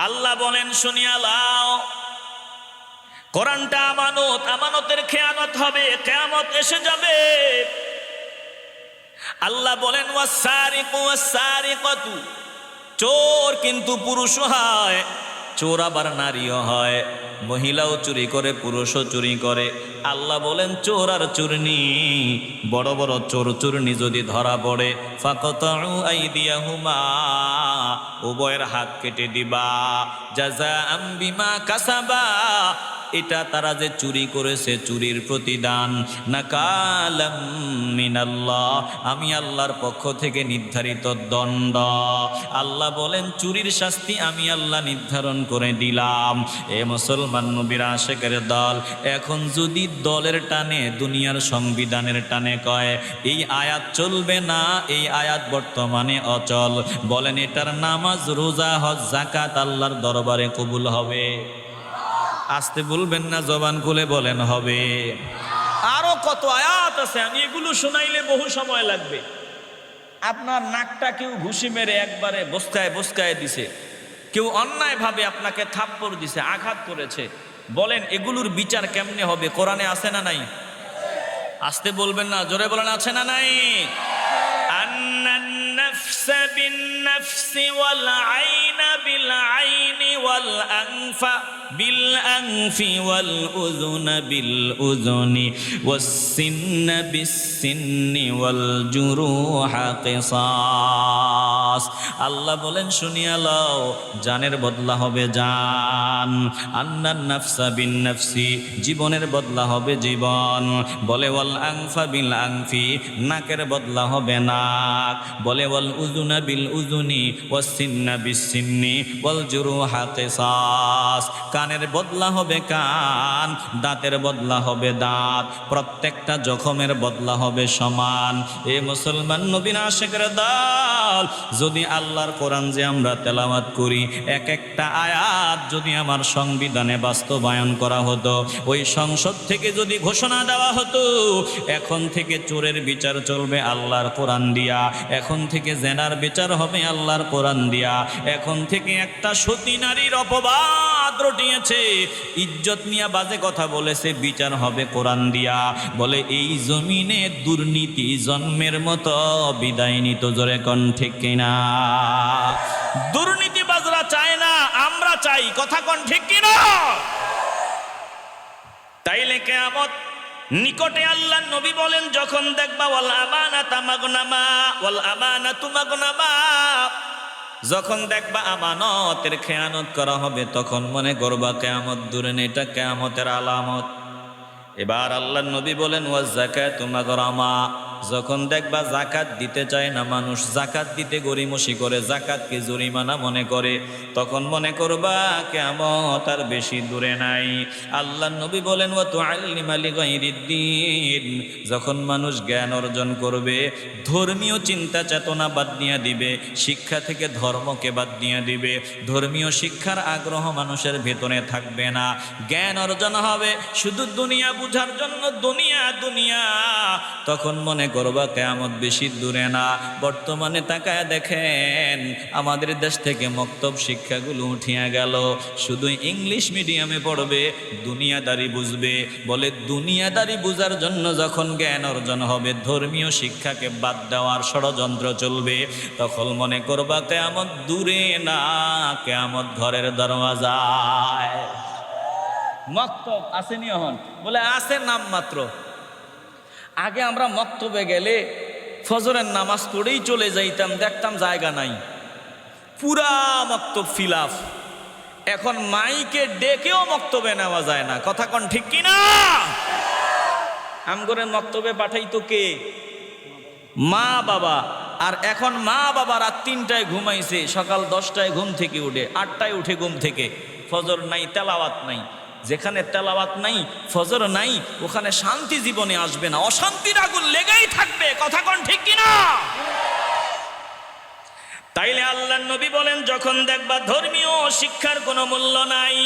আল্লাহ বলেন শুনিয়া লাও, কোরআনটা আমানত, আমানতের খেয়ানত হবে, কিয়ামত এসে যাবে। আল্লাহ বলেন ওয়াসারিকু ওয়াসারিকাতু, চোর কিন্তু পুরুষও হয়, চোর আবার নারীও হয়, মহিলাও চুরি করে পুরুষও চুরি করে। আল্লাহ বলেন চোর আর চুরনি, বড় বড় চোর চুরনি যদি ধরা পড়ে, ফাকাতাউ আইদিয়াহুমা, উভয়ের হাত কেটে দিবা, জাযাআম বিমা কাসাবা, এটা তারা যে চুরি করেছে চুরির প্রতিদান, নাকালাম মিনাল্লাহ, আমি আল্লাহর পক্ষ থেকে নির্ধারিত দণ্ড। আল্লাহ বলেন চুরির শাস্তি আমি আল্লাহ নির্ধারণ করে দিলাম। এ মুসলমান নবীর আশেকের দল, এখন যদি দলের টানে দুনিয়ার সংবিধানের টানে কয় এই আয়াত চলবে না, এই আয়াত বর্তমানে অচল, বলেন এটার নামাজ রোজা হজ যাকাত আল্লাহর দরবারে কবুল হবে? আসতে বলবেন না, জবান খুলে বলেন হবে? আরো কত আয়াত আছে, আমি এগুলো শোনাইলে বহু সময় লাগবে। আপনার নাকটা কেউ ঘুষি মেরে একবারে বসকায় বসকায় দিছে, কেউ অন্যায় ভাবে আপনাকে থাপ্পড় দিছে, আঘাত করেছে, বলেন এগুলোর বিচার কেমনে হবে? কোরআনে আছে না নাই? আসতে বলবেন না, জোরে বলেন আছে না নাই? আন্নান নাফসা বিন নাফসি ওয়াল আইনা বিল আইনি ওয়াল আনফা বিল আনফি ওয়াল উযুনা বিল উযুনি ওয়াস সিন্না বিস সিন্নি ওয়াল জুরুহা কিসাস। আল্লাহ বলেন শুনিয়া লও, জানের বদলা হবে জান। আন্নান নাফসা বিন নাফসি, জীবনের বদলা হবে জীবন। বলে ওয়াল আনফা বিল আনফি, নাকের বদলা হবে নাক। বলে ওয়াল উযুনা বিল উযুনি ওয়াস সিন্না বিস সিন্নি ওয়াল জুরুহা কিসাস, কানের বদলা হবে কান, দাঁতের বদলা হবে দাঁত, প্রত্যেকটা জখমের বদলা হবে সমান। এ মুসলমান নবীর আশিকের দল, যদি আল্লাহর কোরআন যে আমরা তেলাওয়াত করি, এক একটা আয়াত যদি আমার সংবিধানে বাস্তবায়ন করা হতো, ওই সংসদ থেকে যদি ঘোষণা দেওয়া হতো এখন থেকে চোরের বিচার চলবে আল্লাহর কোরআন দিয়া, এখন থেকে জেনার বিচার হবে আল্লাহর কোরআন দিয়া, এখন থেকে একটা সতী নারীর অপবাদ রটিয়েছে, ইজ্জত নিয়ে বাজে কথা বলেছে, বিচার হবে কোরআন দিয়া। বলে এই জমিনে দুর্নীতি জন্মের মতো বিদায় নিত, জোরে কোন ঠিক কিনা? দুর্নীতিবাজরা চায় না, আমরা চাই, কথা কোন ঠিক কিনা? তাইলে কিয়ামত নিকটে। আল্লাহ নবী বলেন যখন দেখবা ওয়াল আমানাতা মাগনামা ওয়াল আমানাতু মাগনামা, যখন দেখবা আমানতের খেয়ানত করা হবে তখন মনে করবা কিয়ামত দূরে নেই, এটা কিয়ামতের আলামত। এবার আল্লাহ নবী বলেন ওয়াজ যাকাতু মাগরামা, যখন দেখবা জাকাত দিতে চায় না মানুষ, জাকাত দিতে গরিমসি করে, জাকাতকে জরিমানা মনে করে, তখন মনে করবা কিয়ামত আর বেশি দূরে নাই। আল্লাহ নবী বলেন ওয়া তুআল্লিমা লিগাইরিদ্দিন, যখন মানুষ জ্ঞান অর্জন করবে, ধর্মীয় চিন্তা চেতনা বাদ দিয়ে দিবে, শিক্ষা থেকে ধর্মকে বাদ দিয়ে দিবে, ধর্মীয় শিক্ষার আগ্রহ মানুষের ভেতরে থাকবে না, জ্ঞান অর্জন হবে শুধু দুনিয়া বুঝার জন্য, দুনিয়া দুনিয়া, তখন মনে করবা কিয়ামত বেশি দূরে না। বর্তমানে তাকায় দেখেন আমাদের দেশ থেকে মক্তব শিক্ষাগুলো উঠিয়া গেল, শুধু ইংলিশ মিডিয়ামে পড়বে, দুনিয়াদারি বুঝবে। বলে দুনিয়াদারি বুঝার জন্য যখন জ্ঞান অর্জন হবে, ধর্মীয় শিক্ষাকে বাদ দেওয়ার ষড়যন্ত্র চলবে, তখন মনে করবা কিয়ামত দূরে না, কিয়ামত ঘরের দরওয়াজায়। মক্তব আসেনি এখন? বলে আছে নাম মাত্র। আগে আমরা মক্তবে গেলে ফজরের নামাজ পড়েই চলে যাইতাম, দেখতাম জায়গা নাই, পুরা মক্তব ফিলাফ। এখন মাইকে ডেকেও মক্তবে নেওয়া যায় না, কথা কোন ঠিক কিনা? আমগরে মক্তবে পাঠাইতো কে? মা বাবা। আর এখন মা বাবা রাত 3টায় ঘুমাইছে, সকাল 10টায় ঘুম থেকে উঠে, 8টায় উঠে ঘুম থেকে, ফজর নাই, তেলাওয়াত নাই। যেখানে তেলাওয়াত নাই, ফজর নাই, ওখানে শান্তি জীবনে আসবে না, অশান্তির আগুন লেগেই থাকবে, কথা কোন ঠিক কিনা? তাইলে আল্লাহর নবী বলেন যখন দেখবা ধর্মীয় শিক্ষার কোনো মূল্য নাই,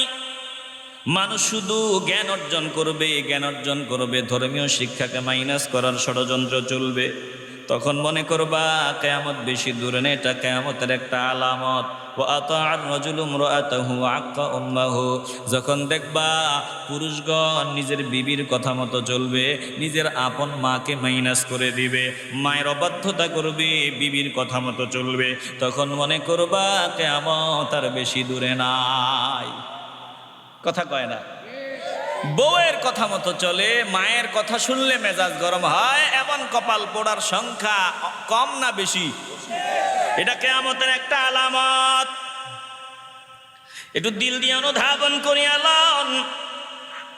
মানুষ শুধু জ্ঞান অর্জন করবে, জ্ঞান অর্জন করবে, ধর্মীয় শিক্ষাকে মাইনাস করার ষড়যন্ত্র চলবে, তখন মনে করবা কিয়ামত বেশি দূরে নেই, এটা কিয়ামতের একটা আলামত। ওয়া আতাআর রাজুলু ইমরাআতাহু ওয়া আক্কা উম্মাহু, যখন দেখবা পুরুষগণ নিজের বিবির কথা মতো চলবে, নিজের আপন মাকে মাইনাস করে দিবে, মায়ের অবাধ্যতা করবে, বিবির কথা মতো চলবে, তখন মনে করবা কিয়ামত আর বেশি দূরে নাই। কথা কয় না? বউয়ের কথা মতো চলে, মায়ের কথা শুনলে মেজাজ গরম হয়, এমন কপাল পোড়ার সংখ্যা কম না বেশি? এটা কিয়ামতের একটা আলামত। একটু দিল দিয়ে অনুধাবন করিয়া লন।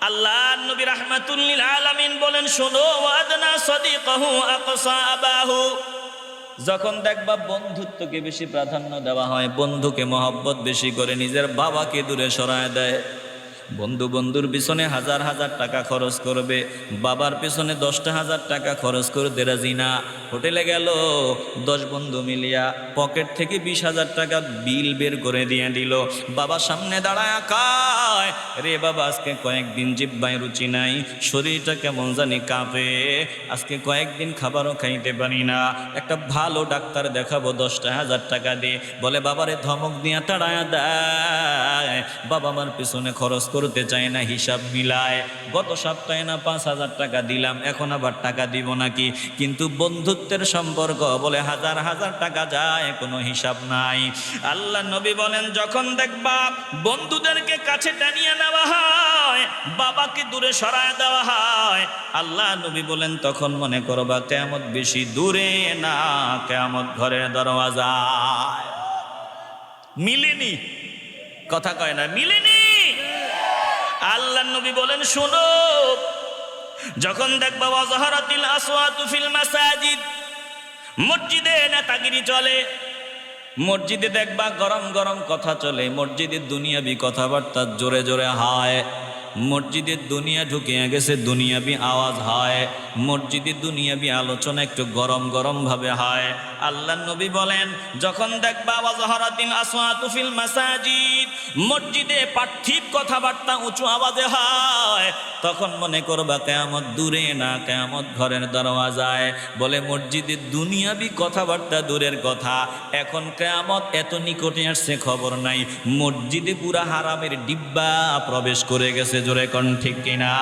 আল্লাহ নবী রাহমাতুল লিল আলামিন বলেন, শোনো, ওয়াদনা সাদিকাহু আকসা আবাহু, যখন দেখবা বন্ধুত্বকে বেশি প্রাধান্য দেওয়া হয়, বন্ধুকে মহব্বত বেশি করে নিজের বাবাকে দূরে সরায় দেয়। বন্ধু বন্ধুর পিছনে হাজার হাজার টাকা খরচ করবে, বাবার পিছনে 10,000 টাকা খরচ করতে রাজি না। হোটেলে গেল, 10 বন্ধু মিলিয়া পকেট থেকে 20,000 টাকা বিল বের করে দিয়ে দিল। বাবার সামনে দাঁড়ায় কায়, রে বাবা, আজকে কয়েকদিন জিহ্বায় রুচি নাই, শরীরটা কেমন জানি কাঁপে, আজকে কয়েকদিন খাবারও খাইতে পারি না, একটা ভালো ডাক্তার দেখাবো 10,000 টাকা দিয়ে। বলে বাবারে ধমক দিয়া তাড়ায়া দেয়। বাবা আমার পিছনে খরচ করতে চায় না, হিসাব মিলায়, গত সপ্তাহে না 5,000 টাকা দিলাম, এখন আবার টাকা দিব নাকি? কিন্তু বন্ধুত্বের সম্পর্ক বলে হাজার হাজার টাকা যায়, কোনো হিসাব নাই। আল্লাহ নবী বলেন, যখন দেখবা বন্ধুদেরকে কাছে টানিয়ে নেওয়া হয়, বাবাকে দূরে সরায় দেওয়া হয়, আল্লাহ নবী বলেন তখন মনে করবা কিয়ামত বেশি দূরে না, কিয়ামত ঘরের দরওয়াজায়। মিলেনি? কথা কয় না, মিলেনি? আল্লাহ নবী বলেন, শোনো, যখন দেখবা ওয়াজহারাতিল আসওয়াতু ফিল মাসাজিদ, মসজিদে নেতাগিরি চলে, মসজিদে দেখবা গরম গরম কথা চলে, মসজিদে দুনিয়াবি কথাবার্তা জোরে জোরে হয়, মসজিদের দুনিয়া ঢুকিয়ে গেছে, দুনিয়াবি আওয়াজ হয়, মসজিদে দুনিয়াবি আলোচনা একটু গরম গরম ভাবে হয়। আল্লাহ নবী বলেন, যখন দেখবা ওয়াজহারাতিল আসওয়াতু ফিল মাসাজিদ, মসজিদে পার্থিব কথাবার্তা উঁচু আওয়াজে হয়, তখন মনে করবা কিয়ামত দূরে না, কিয়ামত ঘরের দরওয়াজায়। বলে মসজিদে দুনিয়াবি কথাবার্তা দূরের কথা, এখন কিয়ামত এত নিকটে আসছে খবর নাই, মসজিদে পুরা হারামের ডিব্বা প্রবেশ করে গেছে। জোরে কোন ঠিক কিনা?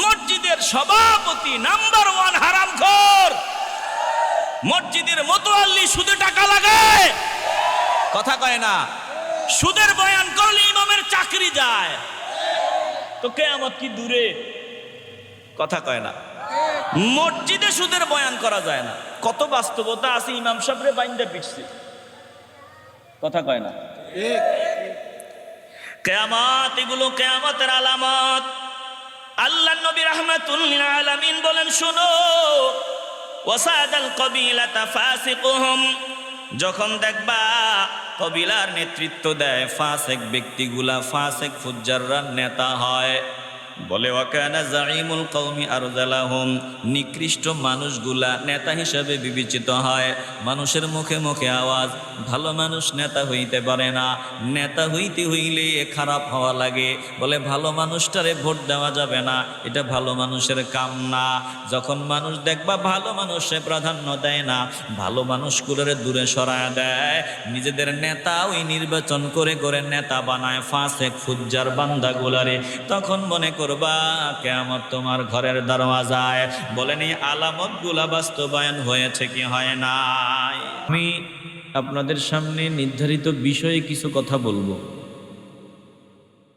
মসজিদের সভাপতি নাম্বার 1 হারামখোর, মসজিদের মোতাল্লি সুদে টাকা লাগায়। কথা কয় না? সুদের বয়ান করলে ইমামের চাকরি যায়, তো কিয়ামত কি দূরে? কথা কয় না? মসজিদে সুদের বয়ান করা যায় না, কত বাস্তবতা আছে, ইমাম সাহেবরে বাইন্দা পিটছে। কথা কয় না? কিয়ামত, এগুলো কিয়ামতের আলামত। আল্লাহ নবী রাহমাতুল লিল আলামিন বলেন, শোনো, ওয়াসাদাল কবিলাতা ফাসিকুহুম, যখন দেখবা কবিলার নেতৃত্ব দেয় ফাসিক ব্যক্তিগুলা, ফাসিক ফুজ্জাররা নেতা হয়, বলে ওয়াকানা জাইমুল কওমি আরজালাহুম, নিকৃষ্ট মানুষগুলা নেতা হিসাবে বিবেচিত হয়। মানুষের মুখে মুখে আওয়াজ, ভালো মানুষ নেতা হইতে পারে না, নেতা হইতে হইলে খারাপ হওয়া লাগে, বলে ভালো মানুষটারে ভোট দেওয়া যাবে না, এটা ভালো মানুষের কাম না। যখন মানুষ দেখবা ভালো মানুষে প্রাধান্য দেয় না, ভালো মানুষগুলোরে দূরে সরায় দেয়, নিজেদের নেতা ওই নির্বাচন করে করে নেতা বানায় ফাসিক ফুজ্জার বান্দাগুলারে, তখন মনে করবা কিয়ামত তোমার ঘরের দরওয়াজায়। বলেন এই আলামতগুলা বাস্তবায়ন হয়েছে কি হয় নাই? আমি আপনাদের সামনে নির্ধারিত বিষয়ে কিছু কথা বলবো।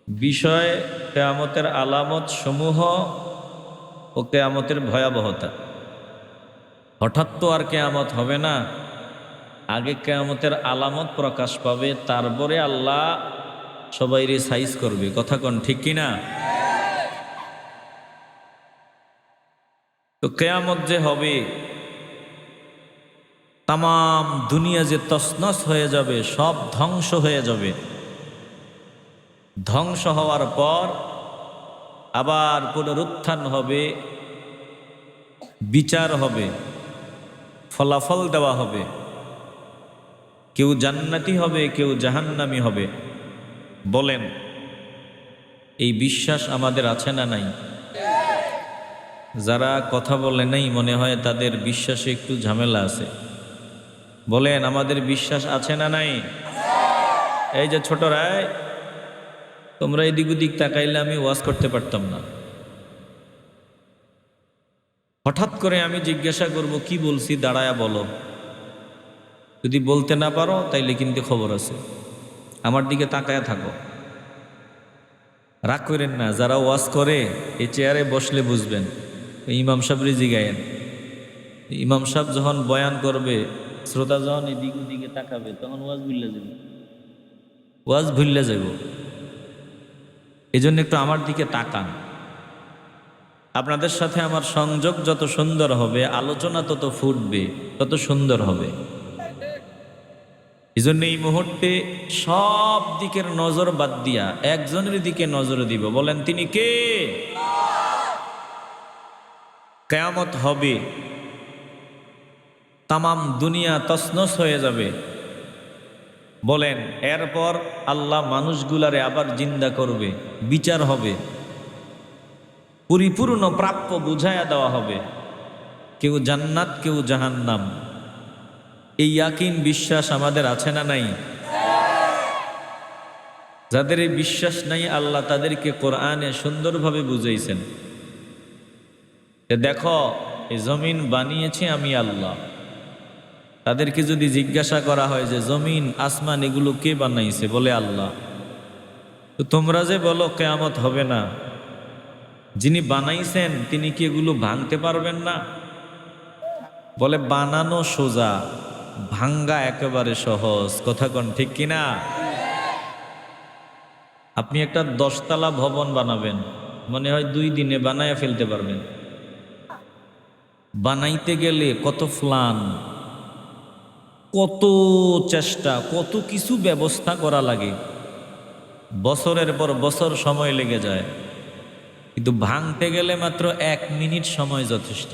বিষয় কিয়ামতের আলামত সমূহ ও কিয়ামতের ভয়াবহতা। হঠাৎ তো আর কিয়ামত হবে না, আগে কিয়ামতের আলামত প্রকাশ পাবে, তারপরে আল্লাহ সবাইরে সাইজ করবে। কথা কোন ঠিক কিনা? তো কিয়ামত যে হবে, তামাম দুনিয়া যে তছনছ হয়ে যাবে, সব ধ্বংস হয়ে যাবে। ধ্বংস হওয়ার পর আবার পুনরুত্থান হবে, বিচার হবে, ফলাফল দেওয়া হবে, কেউ জান্নাতি হবে, কেউ জাহান্নামী হবে। বলেন এই বিশ্বাস আমাদের আছে না নাই? যারা কথা বলে নাই মনে হয় তাদের বিশ্বাসে একটু ঝামেলা আছে। বলেন আমাদের বিশ্বাস আছে না নাই? এই যে ছোটরাই, তোমরা এদিক ওদিক তাকাইলে আমি ওয়াজ করতে পারতাম না। হঠাৎ করে আমি জিজ্ঞাসা করব কি বলছি, দাঁড়ায়া বলো। যদি বলতে না পারো তাইলে কিন্তু খবর আছে, আমার দিকে তাকায়া থাকো। রাগ করেন না, যারা ওয়াজ করে এই চেয়ারে বসলে বুঝবেন। ইমাম সাহেব জিগায়েন, ইমাম সাহেব যখন বয়ান করবে, শ্রোতা যখন এদিক ওদিকে তাকাবে, তখন ওয়াজ ভুললে যাব, ওয়াজ ভুললে যাব। এই জন্য একটু আমার দিকে তাকান। আপনাদের সাথে আমার সংযোগ যত সুন্দর হবে, আলোচনা তত ফুটবে, তত সুন্দর হবে। এই জন্য এই মুহূর্তে সব দিকের নজর বাদ দিয়া একজনের দিকে নজর দিব। বলেন তিনি কে? কিয়ামত হবে, তামাম দুনিয়া তছনছ হয়ে যাবে। বলেন এরপর আল্লাহ মানুষগুলারে আবার জিন্দা করবে, বিচার হবে, পরিপূর্ণ প্রাপ্য বুঝাইয়া দেওয়া হবে। কেউ জান্নাত, কেউ জাহান্নাম। এই ইয়াকিন বিশ্বাস আমাদের আছে না নাই? যাদের এই বিশ্বাস নাই, আল্লাহ তাদেরকে কোরআনে সুন্দরভাবে বুঝাইছেন যে দেখো এই জমিন বানিয়েছি আমি আল্লাহ। তাদেরকে যদি জিজ্ঞাসা করা হয় যে জমিন আসমান এগুলো কে বানাইছে, বলে আল্লাহ। তো তোমরা যে বলো কিয়ামত হবে না, যিনি বানাইছেন তিনি কি এগুলো ভাঙতে পারবেন না? বলে বানানো সোজা, ভাঙ্গা একেবারে সহজ। কথা কোন ঠিক কিনা? আপনি একটা 10 তলা ভবন বানাবেন, মনে হয় 2 দিনে বানায়া ফেলতে পারবেন। বানাইতে গেলে কত প্ল্যান, কত চেষ্টা, কত কিছু ব্যবস্থা করা লাগে, বছরের পর বছর সময় লেগে যায়। কিন্তু ভাঙতে গেলে মাত্র 1 মিনিট সময় যথেষ্ট।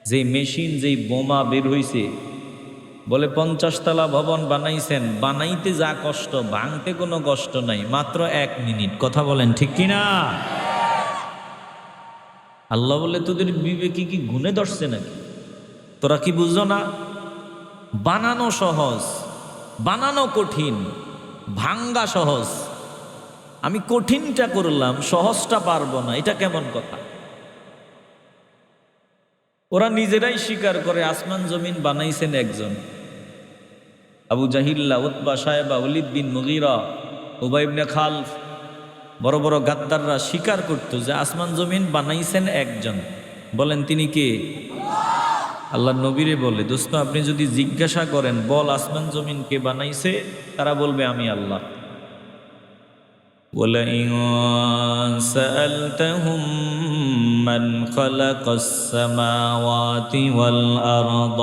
যেই মেশিন, যেই বোমা বের হইছে, বলে 50 তলা ভবন বানাইছেন, বানাইতে যা কষ্ট, ভাঙতে কোনো কষ্ট নাই, মাত্র 1 মিনিট। কথা বলেন ঠিক কিনা? আল্লাহ বলে তোদের বিবেকে কি গুণে ধরছে নাকি? তোরা কি বুঝো না? বানানো সহজ, বানানো কঠিন, ভাঙ্গা সহজ। আমি কঠিনটা করলাম, সহজটা পারবো না, এটা কেমন কথা? ওরা নিজেরাই স্বীকার করে আসমান জমিন বানাইছেন একজন। আবু জাহিল্লা, উতবা, সাহেবা, ওয়ালিদ বিন মুগীরা, উবাই ইবনে খালফ, বড় বড় গাদ্দাররা স্বীকার করতো যে আসমান জমিন বানাইছেন একজন। বলেন তিনি কে? আল্লাহ নবীরে বলে, দোস্ত আপনি যদি জিজ্ঞাসা করেন বল আসমান জমিন কে বানাইছে, তারা বলবে আমি আল্লাহ। وَلَئِن سَأَلْتَهُم مَّنْ خَلَقَ السَّمَاوَاتِ وَالْأَرْضَ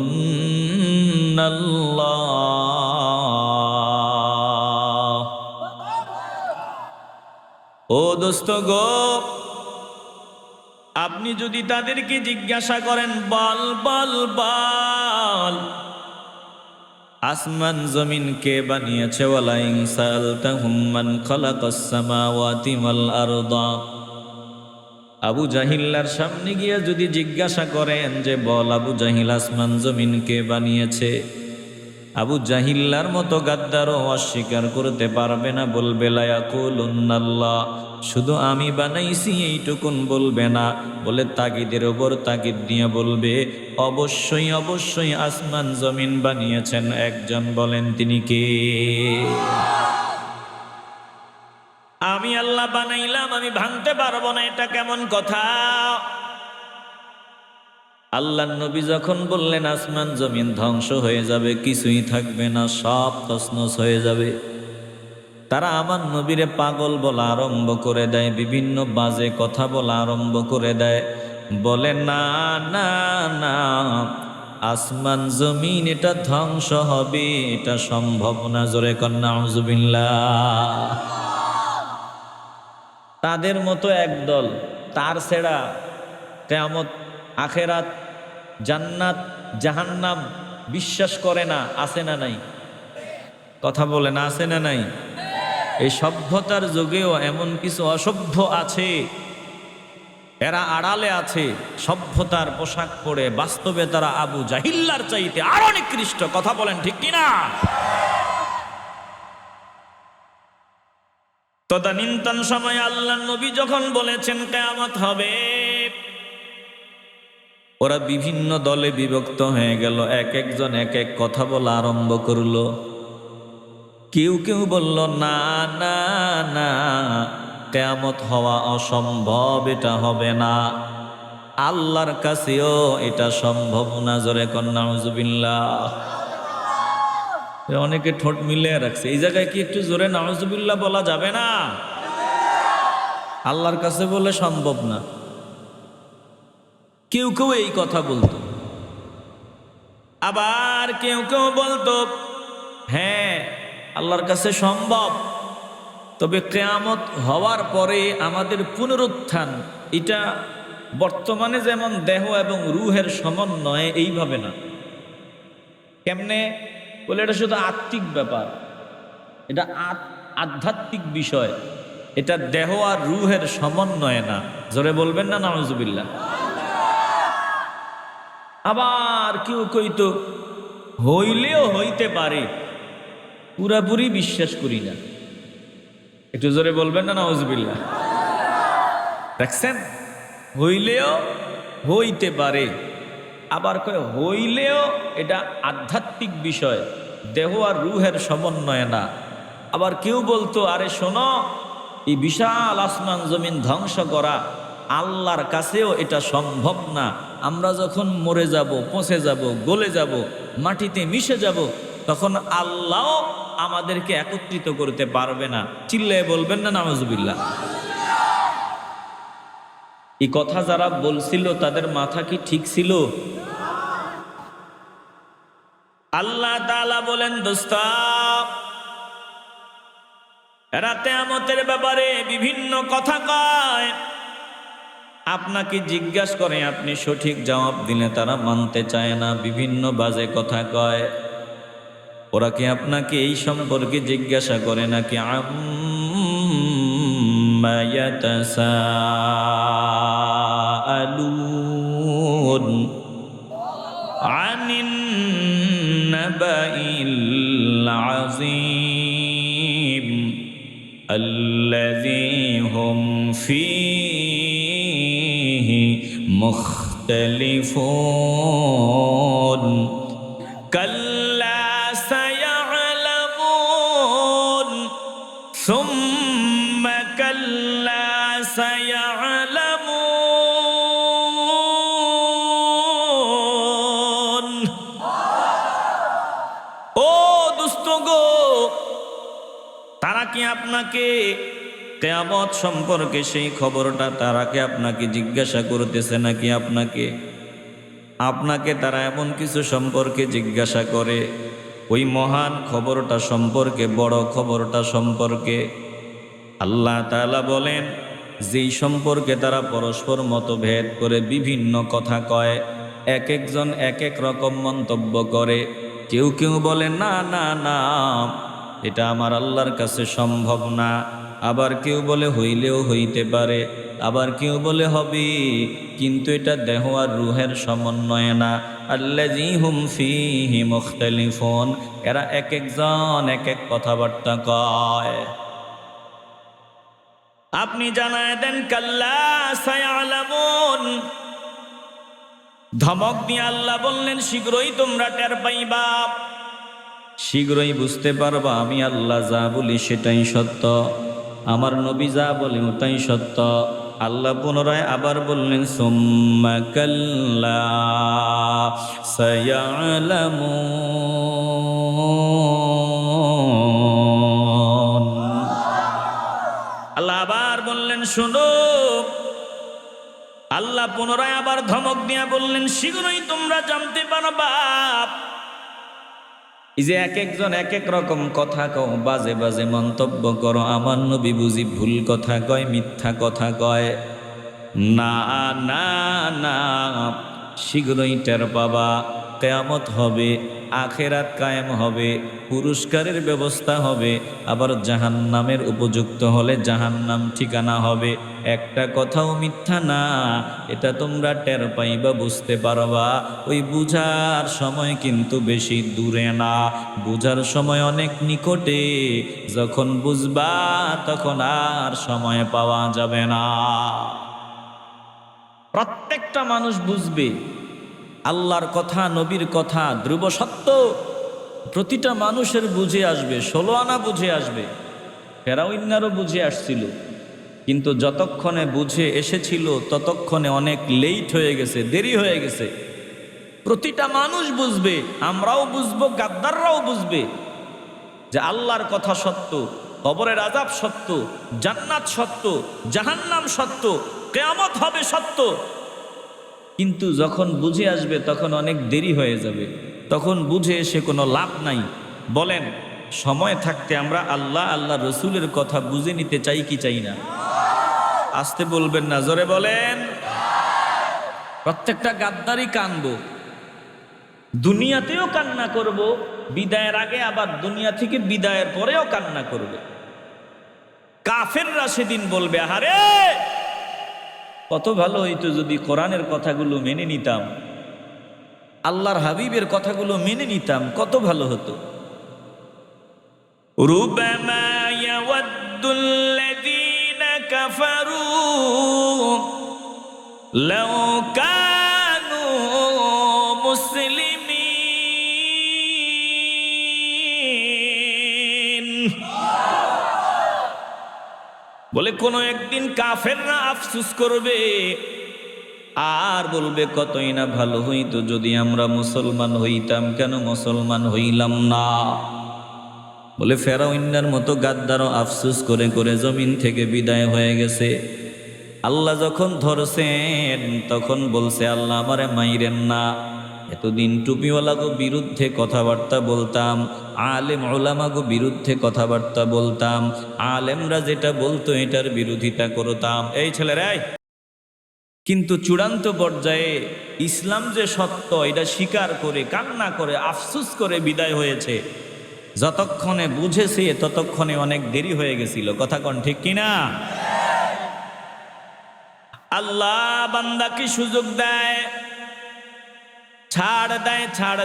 لَيَقُولُنَّ اللَّهُ। ও দোস্ত গো, আপনি যদি তাদেরকে জিজ্ঞাসা করেন বল বল বল আসমান জমিন কে বানিয়েছে, ওয়ালাইন সালতাহুম মান খালাকাস সামাওয়াতি ওয়াল আরদা, আবু জাহিল্লার সামনে গিয়ে যদি জিজ্ঞাসা করেন যে বল আবু জাহিল আসমান জমিন কে বানিয়েছে, আবু জাহিল্লার মতো গাদ্দারও অস্বীকার করতে পারবে না, বলবে লা ইয়াকুলুন্নাল্লাহ, শুধু আমি বানাইছি এইটুকুন বলবে না, বলে তাকিদের ওপর তাকিদ দিয়ে বলবে অবশ্যই অবশ্যই আসমান জমিন বানিয়েছেন একজন। বলেন তিনি কে? আমি আল্লাহ বানাইলাম, আমি ভাঙতে পারবো না, এটা কেমন কথা? আল্লাহ নবী যখন বললেন আসমান জমিন ধ্বংস হয়ে যাবে, কিছুই থাকবে না, সব তছনছ হয়ে যাবে, তারা আমার নবীরে পাগল বলা আরম্ভ করে দেয়, বিভিন্ন বাজে কথা বলা আরম্ভ করে দেয়। বলে না না না, আসমান জমিন এটা ধ্বংস হবে, এটা সম্ভব না। জোরে কন্যা আউযুবিল্লাহ। তাদের মতো একদল তার ছেড়া কিয়ামত, আখেরাত, জান্নাত, জাহান্নাম বিশ্বাস করে না। আছে না নাই? কথা বলে না, আছে না নাই? এই সভ্যতার যুগেও এমন কিছু অসভ্য আছে, এরা আড়ালে আছে, সভ্যতার পোশাক পরে বাস্তবে তারা আবু জাহিল্লার চাইতে আরো নিকৃষ্ট। কথা বলেন ঠিক কিনা? তদানীন্তন সময় আল্লাহ নবী যখন বলেছেন কিয়ামত হবে, ওরা বিভিন্ন দলে বিভক্ত হয়ে গেল, এক একজন এক এক কথা বলা আরম্ভ করলো। কেউ কেউ বলল না না না, কিয়ামত হওয়া অসম্ভব, এটা হবে না, আল্লাহর কাছেও এটা সম্ভব না। জোরে কন নাউজুবিল্লাহ। অনেকে ঠোঁট মিলিয়ে রাখছে, এই জায়গায় কি একটু জোরে নাউজুবিল্লাহ বলা যাবে না? আল্লাহর কাছে বলে সম্ভব না। কেউ কেউ এই কথা বলতো, আবার কেউ কেউ বলতো হ্যাঁ আল্লাহর কাছে সম্ভব, তবে কিয়ামত হওয়ার পরে আমাদের পুনরুত্থান, এটা বর্তমানে যেমন দেহ এবং রূহের সমন্বয়ে এইভাবে না। কেমনে বলে? এটা শুধু আত্মিক ব্যাপার, এটা আধ্যাত্মিক বিষয়, এটা দেহ আর রূহের সমন্বয়ে না। জোরে বলবেন না নাউজুবিল্লাহ। আবার কেউ কইতো হইলেও হইতে পারে, পুরাপুরি বিশ্বাস করি না। একটু জোরে বলবেন না নাউজুবিল্লাহ। দেখছেন, হইলেও হইতে পারে, আবার কয় হইলেও এটা আধ্যাত্মিক বিষয়, দেহ আর রূহের সমন্বয় না। আবার কেউ বলতো আরে শোনো, এই বিশাল আসমান জমিন ধ্বংস করা আল্লাহর কাছেও এটা সম্ভব না। আমরা যখন মরে যাব, পচে যাব, গলে যাব, মাটিতে মিশে যাব, তখন আল্লাহ আমাদেরকে একত্রিত করতে পারবে না। চিল্লায়ে বলবেন না নাউজুবিল্লাহ। এই কথা যারা বলছিল তাদের মাথা কি ঠিক ছিল? আল্লাহ তাআলা বলেন দোস্ত, এরা কিয়ামতের ব্যাপারে বিভিন্ন কথা কয়, আপনাকে জিজ্ঞাসা করে আপনি সঠিক জবাব দিলে তারা মানতে চায় না, বিভিন্ন বাজে কথা কয়। ওরা কি আপনাকে এই সম্পর্কে জিজ্ঞাসা করে নাকি আম্মা ইয়াতাসাআলুন আনিন নাবাইল আযীম আল্লাযী হুম ফীহি মুখতালিফুন কাল্লা সায়া'লামুন সুম্মা কাল্লা সায়া'লামুন। ও দোস্ত গো, তারা কি আপনাকে কিয়ামত সম্পর্কে সেই খবরটা তারা কি আপনাকে জিজ্ঞাসা করতেছে নাকি আপনাকে তারা এমন কিছু সম্পর্কে জিজ্ঞাসা করে, ওই মহান খবরটা সম্পর্কে, বড় খবরটা সম্পর্কে? আল্লাহ তাআলা বলেন, যেই সম্পর্কে তারা পরস্পর মতভেদ করে বিভিন্ন কথা কয়, এক একজন এক এক রকম মন্তব্য করে। কেউ কেউ বলে না না না, এটা আমার আল্লাহর কাছে সম্ভব না। আবার কেউ বলে হইলেও হইতে পারে, আবার কেউ বলে হবে, কিন্তু এটা দেহ আর রূহের সমন্বয় না। আল্লাযী হুম ফীহি মুখতালিফুন। এরা এক একজন এক এক কথাবার্তা কয়। আপনি জানায় দেন কাল্লা সায়া'লামুন। ধমক দিয়ে আল্লাহ বললেন শীঘ্রই তোমরা টের পাইবা, শীঘ্রই বুঝতে পারবা আমি আল্লাহ যা বলি সেটাই সত্য, আমার নবী যা বলে ওটাই সত্য। আল্লাহ পুনরায় আবার বললেন সুম্মা কাল্লা সায়া'লামুন। আল্লাহ আবার বললেন শোনো, আল্লাহ পুনরায় আবার ধমক দিয়া বললেন শীঘ্রই তোমরা জানতে পারবা। এই যে এক একজন এক এক রকম কথা কও, বাজে বাজে মন্তব্য করো, আমার নবী বুঝি ভুল কথা কয়, মিথ্যা কথা কয়? না না না, শীঘ্রই টের পাবা, কিয়ামত হবে, আখেরাত কায়েম হবে, পুরস্কারের ব্যবস্থা হবে, আবার জাহান্নামের উপযুক্ত হলে জাহান্নাম ঠিকানা হবে। একটা কথাও মিথ্যা না, এটা তোমরা টের পাইবা, বুঝতে পারবা। ওই বুঝার সময় কিন্তু বেশি দূরে না, বুঝার সময় অনেক নিকটে। যখন বুঝবা তখন আর সময় পাওয়া যাবে না। প্রত্যেকটা মানুষ বুঝবে আল্লাহর কথা, নবীর কথা ধ্রুব সত্য প্রতিটা মানুষের বুঝে আসবে, 16 আনা বুঝে আসবে। ফেরাউন্নারও বুঝে আসছিল, কিন্তু যতক্ষণে বুঝে এসেছিল ততক্ষণে অনেক লেট হয়ে গেছে, দেরি হয়ে গেছে। প্রতিটা মানুষ বুঝবে, আমরাও বুঝবো, গাদ্দাররাও বুঝবে যে আল্লাহর কথা সত্য, কবরের আযাব সত্য, জান্নাত সত্য, জাহান্নাম সত্য, কিয়ামত হবে সত্য। কিন্তু যখন বুঝে আসবে তখন অনেক দেরি হয়ে যাবে, তখন বুঝে এসে কোনো লাভ নাই। বলেন, সময় থাকতে আমরা আল্লাহ আল্লাহ রসুলের কথা বুঝে নিতে চাই কি চাই না? আসতে বলবেন না, জোরে বলেন। প্রত্যেকটা গাদ্দারই কানবো, দুনিয়াতেও কান্না করব, বিদায়ের আগে আবার দুনিয়া থেকে বিদায়ের পরেও কান্না করবে। কাফেররা সেদিন বলবে, আহারে কত ভালো হইতো যদি কোরআনের কথাগুলো মেনে নিতাম, আল্লাহর হাবিবের কথাগুলো মেনে নিতাম, কত ভালো হতো। রুবামা ইয়াওয়াদ্দুল্লাযীনা কাফারু লাউ কানু মুসলিমিন। বলে কোনো একদিন কাফেররা আফসোস করবে আর বলবে, কতই না ভালো হইতো যদি আমরা মুসলমান হইতাম, কেন মুসলমান হইলাম না। বলে ফেরাউন্নার মতো গাদ্দারও আফসোস করে করে জমিন থেকে বিদায় হয়ে গেছে। আল্লাহ যখন ধরছেন তখন বলছে, আল্লাহ আমারে মাইরেন না। এতদিন টুপিওয়ালাগো বিরুদ্ধে কথাবার্তা বলতাম, আলেম ওলামাগো বিরুদ্ধে কথাবার্তা বলতাম, আলেমরা যেটা বলতো এটার বিরোধিতা করতাম। এই ছেলেরাই, কিন্তু চূড়ান্ত পর্যায়ে ইসলাম যে সত্য এটা স্বীকার করে কান্না করে আফসোস করে বিদায় হয়েছে। যতক্ষণে বুঝেছে ততক্ষণে অনেক দেরি হয়ে গেছিল। কথা কোন ঠিক কিনা? আল্লাহ বান্দাকে সুযোগ দেয়, ছাড়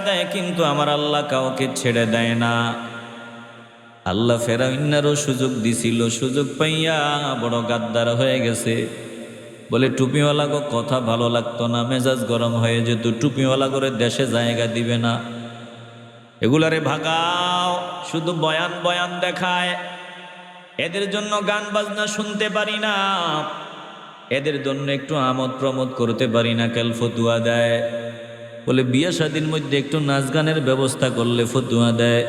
দেয়, কিন্তু আমার আল্লাহ কাউকে ছেড়ে দেয় না। আল্লাহ ফেরাউন্নারও সুযোগ দিছিল, সুযোগ পাইয়া বড় গাদ্দার হয়ে গেছে। বলে টুপিওয়ালা গো কথা ভালো লাগতো না, মেজাজ গরম হয়ে যেত, টুপিওয়ালা করে দেশে জায়গা দিবে না, এগুলারে ভাগাও, শুধু বয়ান বয়ান দেখায়, এদের জন্য গান বাজনা শুনতে পারি না, এদের জন্য একটু আমোদ প্রমোদ করতে পারি না, কেল ফতুয়া দেয়। বলে বিয়ে শাদীর মধ্যে একটু নাচ গানের ব্যবস্থা করলে ফতুয়া দেয়,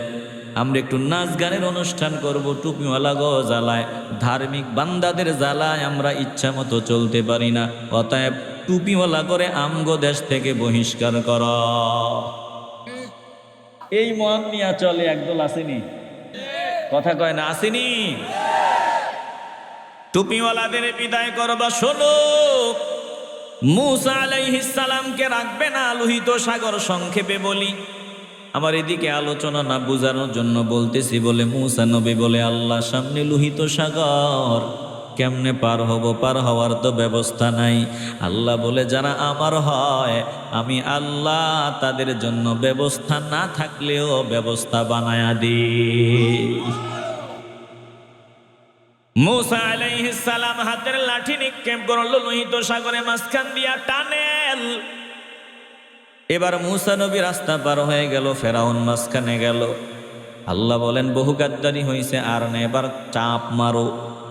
আমরা একটু নাচ গানের অনুষ্ঠান করব, টুপিওয়ালা গো জ্বালায়, ধার্মিক বান্দাদের জ্বালায় আমরা ইচ্ছা মতো চলতে পারি না, অতএব টুপিওয়ালা করে আমগো দেশ থেকে বহিষ্কার কর। এই মন নিয়ে চলে একদল, আসেনি? কথা কয় না, আসেনি? টুপিওয়ালাদের বিদায় করবা। শোনো, মূসা আলাইহিস সালামকে রাখবে না লোহিত সাগর। সংক্ষেপে বলি, আমার এদিকে আলোচনা না বোঝানোর জন্য বলতেছি। বলে মূসা নবী বলে, আল্লাহ সামনে লোহিত সাগর, কেমনে পার হব? পার হওয়ার তো ব্যবস্থা নাই। আল্লাহ বলে, যারা আমার হয় আমি আল্লাহ তাদের জন্য ব্যবস্থা না থাকলেও ব্যবস্থা বানায়া দিই। মূসা আলাইহিস সালাম হাতের লাঠি নিক্ষেপ করল লোহিত সাগরে, মাঝখান দিয়া টানেল। এবার মূসা নবী রাস্তা পার হয়ে গেল, ফেরাউন মাঝখানে গেল। আল্লাহ বলেন, বহু গাদ্দারি হয়েছে, আর না, এবার চাপ মারো।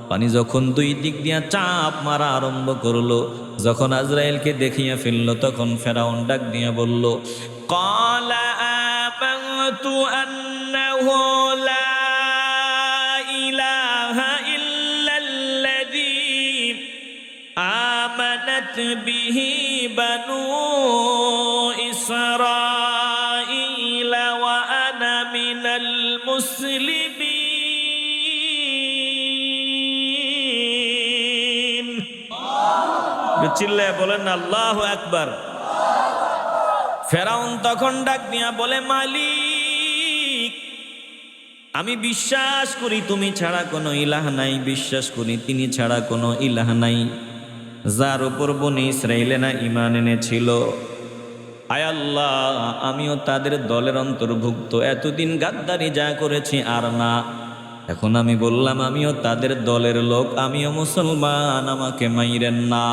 পানি যখন দুই দিক দিয়া চাপ মারা আরম্ভ করলো, যখন আজরাইলকে দেখিয়া ফেললো, তখন ফেরাউন ডাক দিয়া বলল, ক্বালা আমানতু আন্নাহু লা ইলাহা ইল্লাল্লাযী আমানাত বিহি বানু ইসরাঈল ওয়া আনা মিনাল মুসলিমিন। চিল্লায় বলেন আল্লাহু আকবার। ফেরাউন তখন ডাক দিয়া বলে, মালিক মালিক, আমি বিশ্বাস করি তুমি ছাড়া কোনো ইলাহ নাই, বিশ্বাস করি তিনি ছাড়া কোনো ইলাহ নাই, যার উপর বনি ইসরাঈলেরা ঈমান এনেছিল। আয় আল্লাহ, আমিও তাদের দলের অন্তর্ভুক্ত। এতদিন গাদ্দারি যা করেছি আর না, এখন আমি বললাম আমিও তাদের দলের লোক, আমিও মুসলমান, আমাকে মাইরেন না।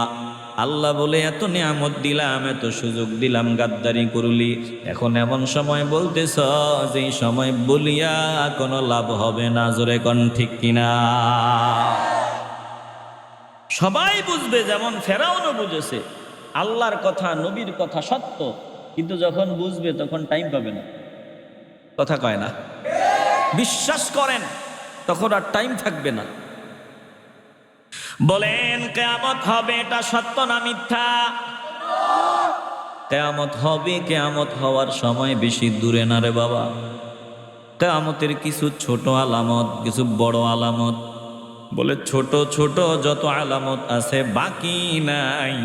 আল্লাহ বলে এত নিয়ামত দিলাম, এত সুযোগ দিলাম, গাদ্দারি করলি, এখন এমন সময় বলতেছ যেই সময় বলিয়া কোনো লাভ হবে না। জোরে কোন ঠিক কিনা? সবাই বুঝবে, যেমন ফেরাউনও বুঝেছে আল্লাহর কথা নবীর কথা সত্য, কিন্তু যখন বুঝবে তখন টাইম পাবে না। কথা কয় না? বিশ্বাস করেন তখন আর টাইম থাকবে না। বলেন কিয়ামত হবে, এটা সত্য না মিথ্যা? কিয়ামত হবে, কিয়ামত হওয়ার সময় বেশি দূরে না রে বাবা। কিয়ামতের কিছু ছোট আলামত, কিছু বড় আলামত। বলে ছোট ছোট যত আলামত আছে বাকি নাই,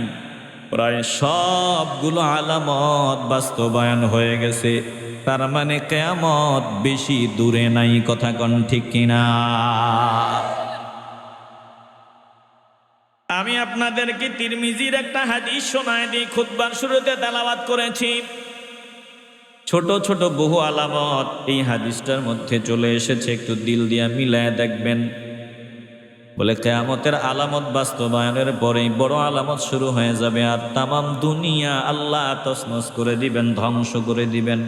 প্রায় সবগুলো আলামত বাস্তবায়ন হয়ে গেছে। তার মানে কিয়ামত বেশি দূরে নাই। কথা কোন ঠিক কিনা? আমি আপনাদেরকে তিরমিজির একটা হাদিস শোনায় দিই, খুতবার শুরুতে তেলাওয়াত করেছি। ছোট ছোট বহু আলামত এই হাদিসটার মধ্যে চলে এসেছে, একটু দিল দিয়া মিলায় দেখবেন। বলে কিয়ামতের আলামত বাস্তবায়নের পরেই বড় আলামত শুরু হয়ে যাবে, আর তামাম দুনিয়া আল্লাহ তছনছ করে দিবেন, ধ্বংস করে দিবেন।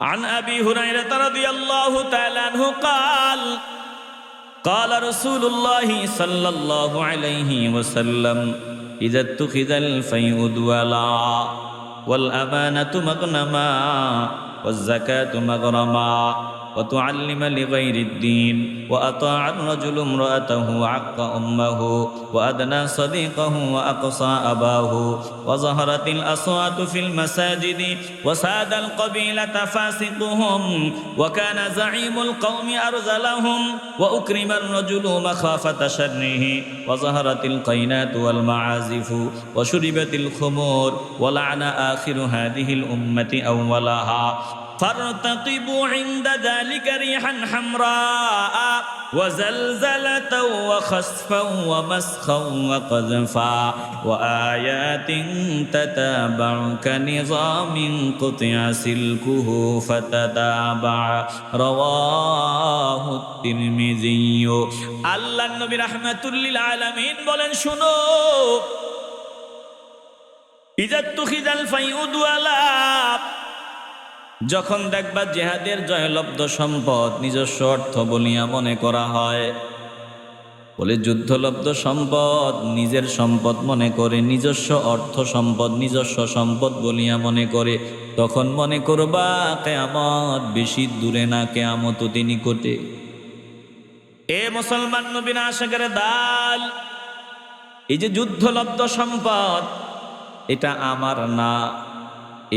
عن أبي هريرة رضي الله تعالى عنه قال قال رسول الله صلى الله عليه وسلم إذا اتخذ الفيء دولا والأمانة مغنما والزكاة مغرما وتعلم لغير الدين وأطاع الرجل امرأته وعق أمه وأدنى صديقه وأقصى أباه وظهرت الأصوات في المساجد وساد القبيلة فاسقهم وكان زعيم القوم أرذلهم وأكرم الرجل مخافة شره وظهرت القينات والمعازف وشربت الخمور ولعن آخر هذه الأمة أولها فارتقبوا عند ذلك ريحا حمراء وزلزلة وخسفا ومسخا وقذفا وآيات تتابع كنظام قطع سلكه فتتابع رواه الترمذي আল্লাহ নবী রাহমাতুল্লিল আলামিন বলেন, শুনো, ইযা তুখিযাল ফাইউ দুআলা, যখন দেখবা জিহাদের জয়লব্ধ সম্পদ নিজস্ব অর্থ বলিয়া মনে করা হয়, বলে যুদ্ধলব্ধ সম্পদ নিজের সম্পদ মনে করে, নিজস্ব অর্থ সম্পদ নিজস্ব সম্পদ বলিয়া মনে করে, তখন মনে করবা কিয়ামত বেশি দূরে না, কিয়ামত অতি নিকটে। এ মুসলমান নবীর আশিকের দল, এই যে যুদ্ধলব্ধ সম্পদ, এটা আমার না,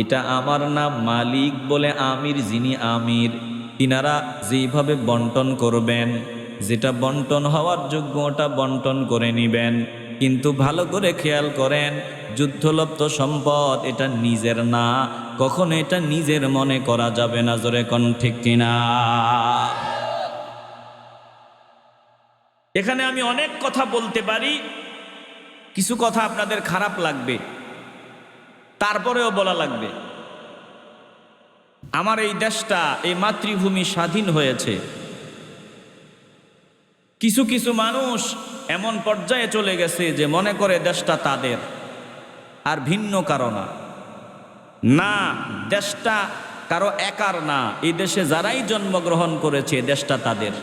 এটা আমার না, মালিক বলে আমির, যিনি আমির তিনারা যেইভাবে বন্টন করবেন, যেটা বন্টন হওয়ার যোগ্য ওটা বন্টন করে নিবেন। কিন্তু ভালো করে খেয়াল করেন, যুদ্ধলব্ধ সম্পদ এটা নিজের না, কখনো এটা নিজের মনে করা যাবে না। জোরে কোন ঠিক কিনা? এখানে আমি অনেক কথা বলতে পারি, কিছু কথা আপনাদের খারাপ লাগবে, তারপরেও বলা লাগবে। আমার এই দেশটা, এই মাতৃভূমি স্বাধীন হয়েছে, কিছু কিছু মানুষ এমন পর্যায়ে চলে গেছে যে মনে করে দেশটা তাদের আর ভিন্ন কারো না। না, দেশটা কারো একার না, এই দেশে যারাই জন্মগ্রহণ করেছে দেশটা তাদের।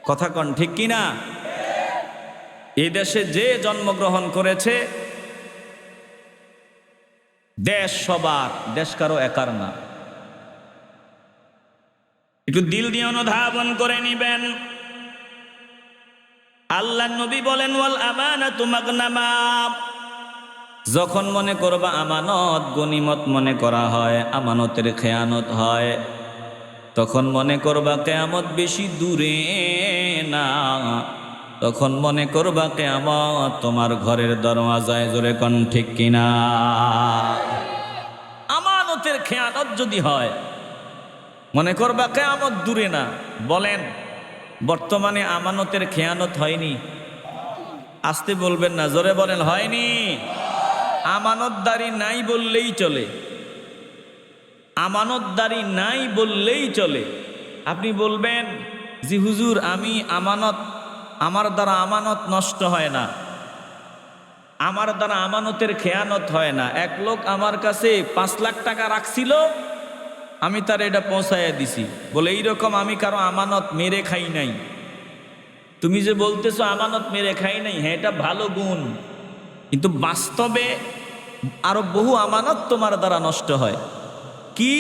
কথা কন ঠিক কিনা? এই দেশে যে জন্মগ্রহণ করেছে দেশ সবার, দেশ কারো একার না। একটু দিল দিয়ে অনুধাবন করে নিবেন। আল্লাহ নবী বলেন, ওয়াল আমানাতু মাগনামা, যখন মনে করবা আমানত গনিমত মনে করা হয়, আমানতের খেয়ানত হয়, তখন মনে করবা কিয়ামত বেশি দূরে না, তখন মনে করবা কিয়ামত তোমার ঘরের দরওয়াজায়। জোরে কোন ঠিক কিনা? আমানতের খেয়ানত খেয়ানত যদি হয়, মনে করবা কিয়ামত দূরে না। বলেন বর্তমানে আমানতের খেয়ানত হয়নি? আসতে বলবেন না, জোরে বলেন হয়নি? আমানতদারি নাই বললেই চলে, আমানতদারি নাই বললেই চলে। আপনি বলবেন জি হুজুর আমি আমানত, আমার দ্বারা আমানত নষ্ট হয় না, আমার দ্বারা আমানতের খেয়ানত হয় না। এক লোক আমার কাছে 5 লাখ টাকা রাখছিল, আমি তার এটা পৌঁছাইয়া দিছি। বলে এইরকম আমি কারো আমানত মেরে খাই নাই। তুমি যে বলতেছো আমানত মেরে খাই নাই, হ্যাঁ এটা ভালো গুণ, কিন্তু বাস্তবে আরো বহু আমানত তোমার দ্বারা নষ্ট হয়। কি?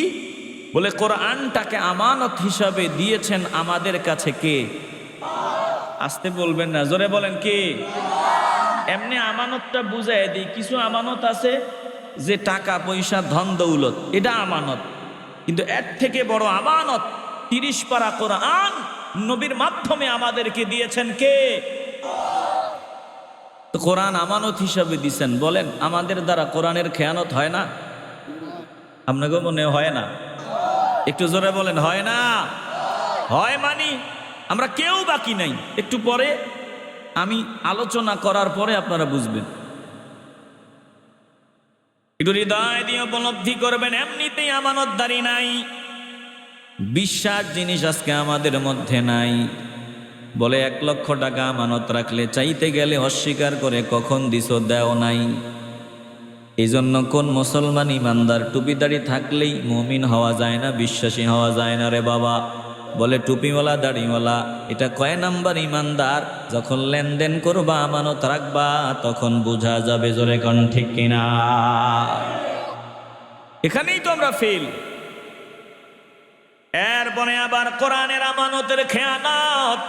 বলে কোরআনটাকে আমানত হিসাবে দিয়েছেন আমাদের কাছে কে? আসতে বলবেন না, জোরে বলেন কে? এমনি আমানতটা বুঝাই দিই। কিছু আমানত আছে যে টাকা পয়সা ধন দৌলত, এটা আমানত, কিন্তু এর থেকে বড় আমানত 30 পারা কোরআন নবীর মাধ্যমে আমাদেরকে দিয়েছেন কে? তো কোরআন আমানত হিসাবে দিয়েছেন। বলেন আমাদের দ্বারা কোরআনের খেয়ানত হয় না? আপনাকে মনে হয় না? একটু জোরে বলেন হয় না? হয় মানি আমরা কেউ বাকি নাই। একটু পরে আমি আলোচনা করার পরে আপনারা বুঝবেন, একটু হৃদয় দিয়ে উপলব্ধি করবেন। এমনিতেই আমানতদারি নাই, বিশ্বাস জিনিস আজকে আমাদের মধ্যে নাই। বলে 1 লক্ষ টাকা আমানত রাখলে চাইতে গেলে অস্বীকার করে কখন দিছো, দেও নাই। এই জন্য কোন মুসলমান ইমানদার টুপিদাড়ি থাকলেই মুমিন হওয়া যায় না, বিশ্বাসী হওয়া যায় না রে বাবা। বলে টুপিওয়ালা দাড়িওয়ালা এটা কয় নাম্বার ইমানদার? যখন লেনদেন করবা আমানত রাখবা তখন বোঝা যাবে। জোরে কোন ঠিক কিনা? এখানেই তো আমরা ফেল। এরপরে আবার কোরআনের আমানতের খেয়ানত।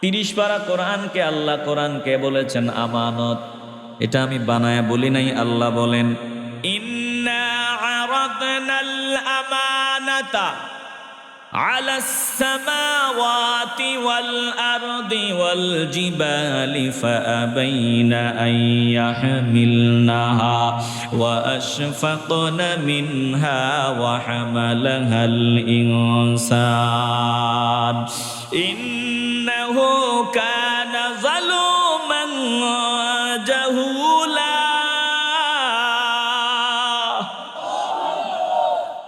30 পারা কোরআনকে আল্লাহ কোরআনকে বলেছেন আমানত। এটা আমি বানায়া বলি নাই, আল্লাহ বলেন ইন্না আরাদনাল আমানাতা আলাস সামাওয়াতি ওয়াল আরদি ওয়াল জিবালি ফাআবাইনা আন ইয়াহমিলনাহা ওয়া আশফাকনা মিনহা ওয়া হামালাহাল ইনসান ইন্নাহু কানা যালুমান জাহুলা।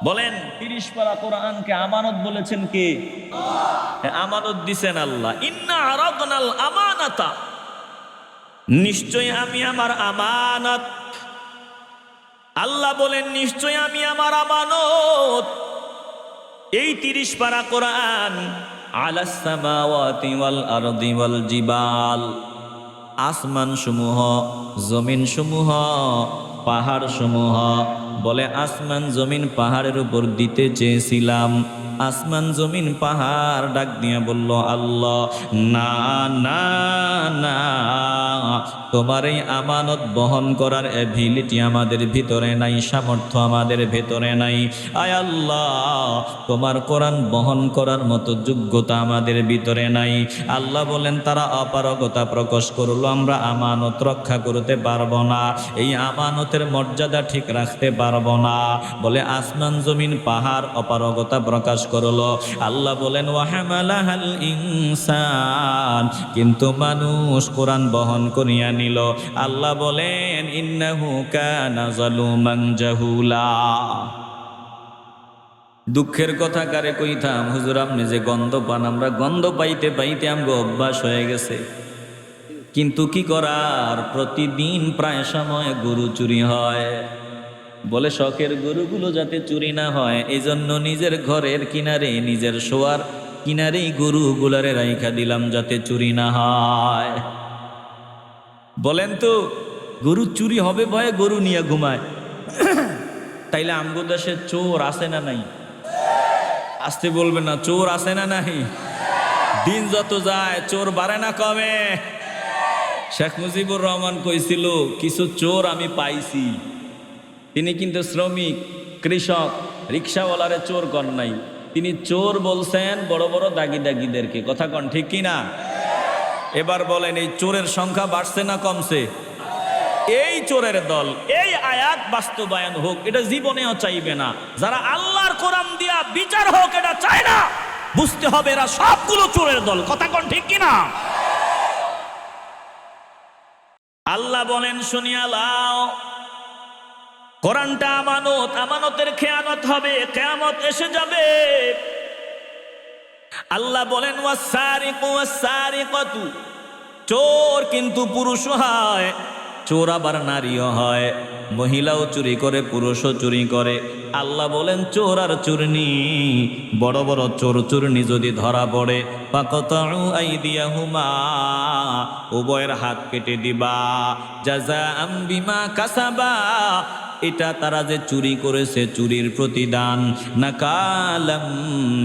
বলেন 30 পারা কোরআনকে আমানত বলেছেন কে? আমানত দিছেন আল্লাহ। ইন্না আরাদনাল আমানাতা, নিশ্চয় আমি আমার আমানত। আল্লাহ বলেন নিশ্চয় আমি আমার আমানত। এই 30 পারা কোরআন আলাস সামাওয়াতি ওয়াল আরদি ওয়াল জিবাল, আসমান সমূহ, জমিন সমূহ, পাহাড় সমূহ। বলে আসমান জমিন পাহাড়ের উপর দিতে চেয়েছিলাম, আসমান জমিন পাহাড় ডাক দিয়ে বলল আল্লাহ না না না, তোমার এই আমানত বহন করার এবিলিটি আমাদের ভিতরে নাই, সামর্থ্য আমাদের ভিতরে নাই। আয় আল্লাহ তোমার কোরআন বহন করার মতো যোগ্যতা আমাদের ভিতরে নাই। আল্লাহ বলেন তারা অপারগতা প্রকাশ করলো, আমরা আমানত রক্ষা করতে পারবো না, এই আমানতের মর্যাদা ঠিক রাখতে পারবো না। বলে আসমান জমিন পাহাড় অপারগতা প্রকাশ করলো। আল্লাহ বলেন ওয়া হামালাহাল ইনসান, কিন্তু মানুষ কোরআন বহন করিয়া নিল। আল্লাহ বলেন ইন্নাহু কানা যালুমান জাহুলা। দুঃখের কথা কারে কইতাম, হুজুর আপনি যে গন্ধ পান, আমরা গন্ধ পাইতে পাইতে আমগো অভ্যাস হয়ে গেছে। কিন্তু কি করার, প্রতিদিন প্রায় সময় গরু চুরি হয়। বলে শখের গরুগুলো যাতে চুরি না হয় এই জন্য নিজের ঘরের কিনারে, নিজের শোয়ার কিনারেই গরুগুলারে রাইখা দিলাম যাতে চুরি না হয়। বলেন তো গরু চুরি হবে ভয়ে গরু নিয়ে ঘুমায়। তাইলে আমগো দেশে চোর আছে না নাই? আসতে বলবেন না, চোর আছে না নাই? দিন যত যায় চোর বাড়ে না কমে? শেখ মুজিবুর রহমান কইছিল কিছু চোর আমি পাইছি। তিনি কিন্তু শ্রমিক, কৃষক, রিক্সাওয়ালারে চোর কর নাই, তিনি চোর বলছেন বড় বড় দাগি দাগিদেরকে। কথা কন ঠিক কিনা? এবার বলেন এই চোরের সংখ্যা বাড়ছে না কমছে? এই চোরের দল, এই আয়াত বাস্তবায়ন হোক এটা জীবনেও চাইবে না। যারা আল্লাহর কোরআন দিয়া বিচার হোক এটা চায় না, বুঝতে হবে এরা সবগুলো চোরের দল। কথা কোন ঠিক কিনা? আল্লাহ বলেন শুনিয়া লাও, কোরআনটা আমানত, আমানতের খেয়ানত হবে, কিয়ামত এসে যাবে। আল্লাহ বলেন ওয়াসারিকু ওয়াসারিকাতু, চোর কিন্তু পুরুষও হয়, চোর আবার নারীও হয়, মহিলাও চুরি করে পুরুষও চুরি করে। আল্লাহ বলেন চোর আর চুরনি, বড় বড় চোর চুরনি যদি ধরা পড়ে, ফাকাতাউ আইদিয়াহুমা, উভয়ের হাত কেটে দিবা, জাযাআম বিমা কাসাবা, এটা তারা যে চুরি করেছে চুরির প্রতিদান, নাকালাম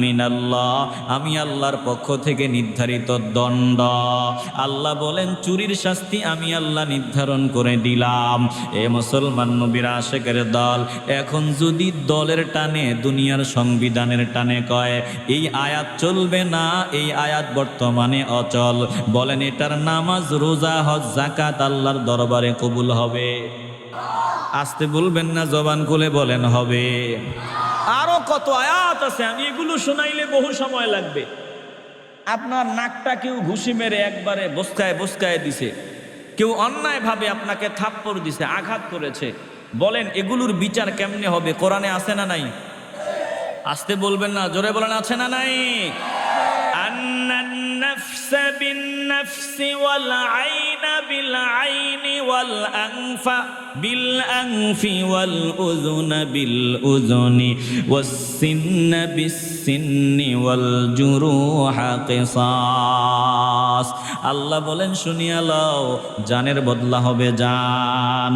মিনাল্লাহ, আমি আল্লাহর পক্ষ থেকে নির্ধারিত দণ্ড। আল্লাহ বলেন চুরির শাস্তি আমি আল্লাহ নির্ধারণ করে দিলাম। এ মুসলমান নবীর আশেকের দল, এখন যদি দলের টানে দুনিয়ার সংবিধানের টানে কয় এই আয়াত চলবে না, এই আয়াত বর্তমানে অচল, বলেন এটার নামাজ রোজা হজ যাকাত আল্লাহর দরবারে কবুল হবে? আসতে বলবেন না, জবান খুলে বলেন হবে। আরো কত আয়াত আছে, আমি এগুলো শোনাইলে বহু সময় লাগবে। আপনার নাকটা কেউ ঘুষি মেরে একবারে বসকায় বসকায় দিছে, কেউ অন্যায় ভাবে আপনাকে থাপ্পড় দিছে, আঘাত করেছে, বলেন এগুলোর বিচার কেমনে হবে? কোরআনে আছে না নাই? আসতে বলবেন না, জোরে বলেন আছে না নাই? আন্নান নাফসা বিন নাফসি ওয়াল আইনা বিল আইনি ওয়াল আনফা বিল আনফি ওয়াল উযুনা বিল উযুনি ওয়াস সিন্না বিস সিন্নি ওয়াল জুরুহা কিসাস। আল্লাহ বলেন শুনিয়া লও, জানের বদলা হবে জান।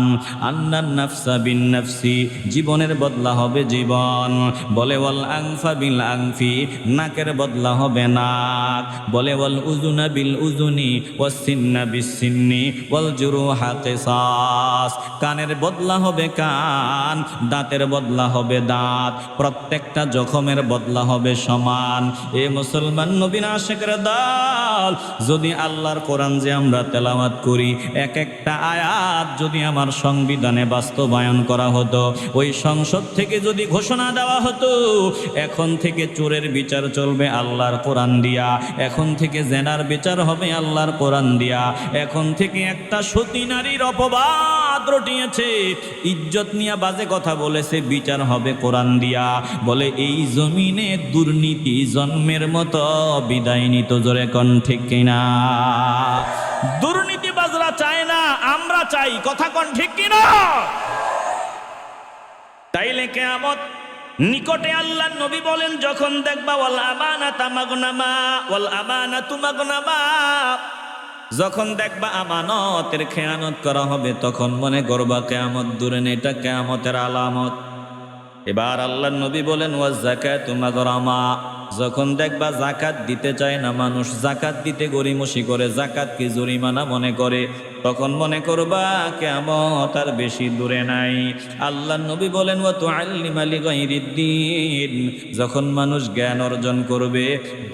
আন্নান নাফসা বিন নাফসি, জীবনের বদলা হবে জীবন। বলে ওয়াল আনফা বিল আনফি, নাকের বদলা হবে নাক। বলে ওয়াল উযুনা বিল উযুনি ওয়াস সিন্না বিস সিন্নি ওয়াল জুরুহা কিসাস, কানের বদলা হবে কান, দাঁতের বদলা হবে দাঁত, প্রত্যেকটা জখমের বদলা হবে সমান। এ মুসলমান নবীর আশিকরা দল, যদি আল্লাহর কোরআন যে আমরা তেলাওয়াত করি, এক একটা আয়াত যদি আমার সংবিধানে বাস্তবায়ন করা হতো, ওই সংসদ থেকে যদি ঘোষণা দেওয়া হতো এখন থেকে চোরের বিচার চলবে আল্লাহর কোরআন দিয়া, এখন থেকে জেনার বিচার হবে আল্লাহর কোরআন দিয়া, এখন থেকে একটা সতী নারীর অপবাদ রটিয়েছে, ইজ্জত নিয়ে বাজে কথা বলেছে, বিচার হবে কোরআন দিয়া। বলে এই জমিনে দুর্নীতি জন্মের মতো বিদায় নিত, জোরে কোন ঠিক কিনা? দুর্নীতিবাজরা চায় না, আমরা চাই, কথা কোন ঠিক কিনা? তাইলে কিয়ামত নিকটে। আল্লাহ নবী বলেন যখন দেখবা ওয়াল আমানাতা মাগনামা ওয়াল আমানাতু মাগনামা, যখন দেখবা আমানতের খেয়ানত করা হবে তখন মনে করবা কিয়ামত দূরে নেই, এটা কিয়ামতের আলামত। এবার আল্লাহ নবী বলেন ওয়াজ যাকাতু মাগরামা, যখন দেখবা জাকাত দিতে চায় না মানুষ, জাকাত দিতে গরিমসি করে, জাকাত কি জরিমানা মনে করে, তখন মনে করবা কিয়ামত আর বেশি দূরে নাই। আল্লাহ নবী বলেন ওয়া তুআল্লিমা লিগাইরিদ্দিন, যখন মানুষ জ্ঞান অর্জন করবে,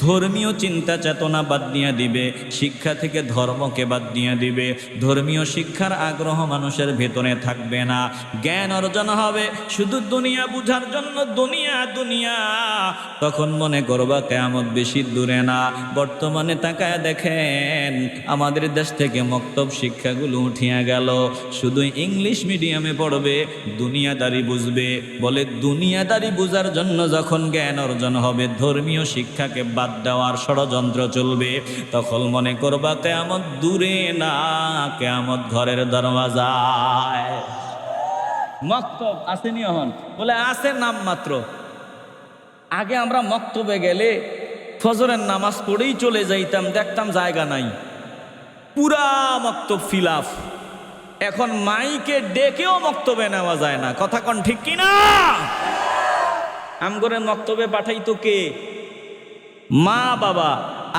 ধর্মীয় চিন্তা চেতনা বাদ দিয়ে দিবে, শিক্ষা থেকে ধর্মকে বাদ দিয়ে দিবে, ধর্মীয় শিক্ষার আগ্রহ মানুষের ভেতরে থাকবে না, জ্ঞান অর্জন হবে শুধু দুনিয়া বুঝার জন্য, দুনিয়া দুনিয়া, তখন মনে করবা কিয়ামত বেশি দূরে না। বর্তমানে তাকায় দেখেন আমাদের দেশ থেকে মক্তব শিক্ষাগুলো উঠিয়া গেল, শুধু ইংলিশ মিডিয়ামে পড়বে, দুনিয়াদারি বুঝবে। বলে দুনিয়াদারি বুঝার জন্য যখন জ্ঞান অর্জন হবে, ধর্মীয় শিক্ষাকে বাদ দেওয়ার ষড়যন্ত্র চলবে, তখন মনে করবা কিয়ামত দূরে না, কিয়ামত ঘরের দরওয়াজায়। মক্তব আসেনি এখন? বলে আছে নাম মাত্র। আগে আমরা মক্তবে গেলে ফজরের নামাজ পড়েই চলে যাইতাম, দেখতাম জায়গা নাই, পুরা মক্তব ফিলাফ। এখন মাইকে ডেকেও মক্তবে নেওয়া যায় না, কথা কোন ঠিক কিনা? আমগরে মক্তবে পাঠাইতো কে? মা বাবা।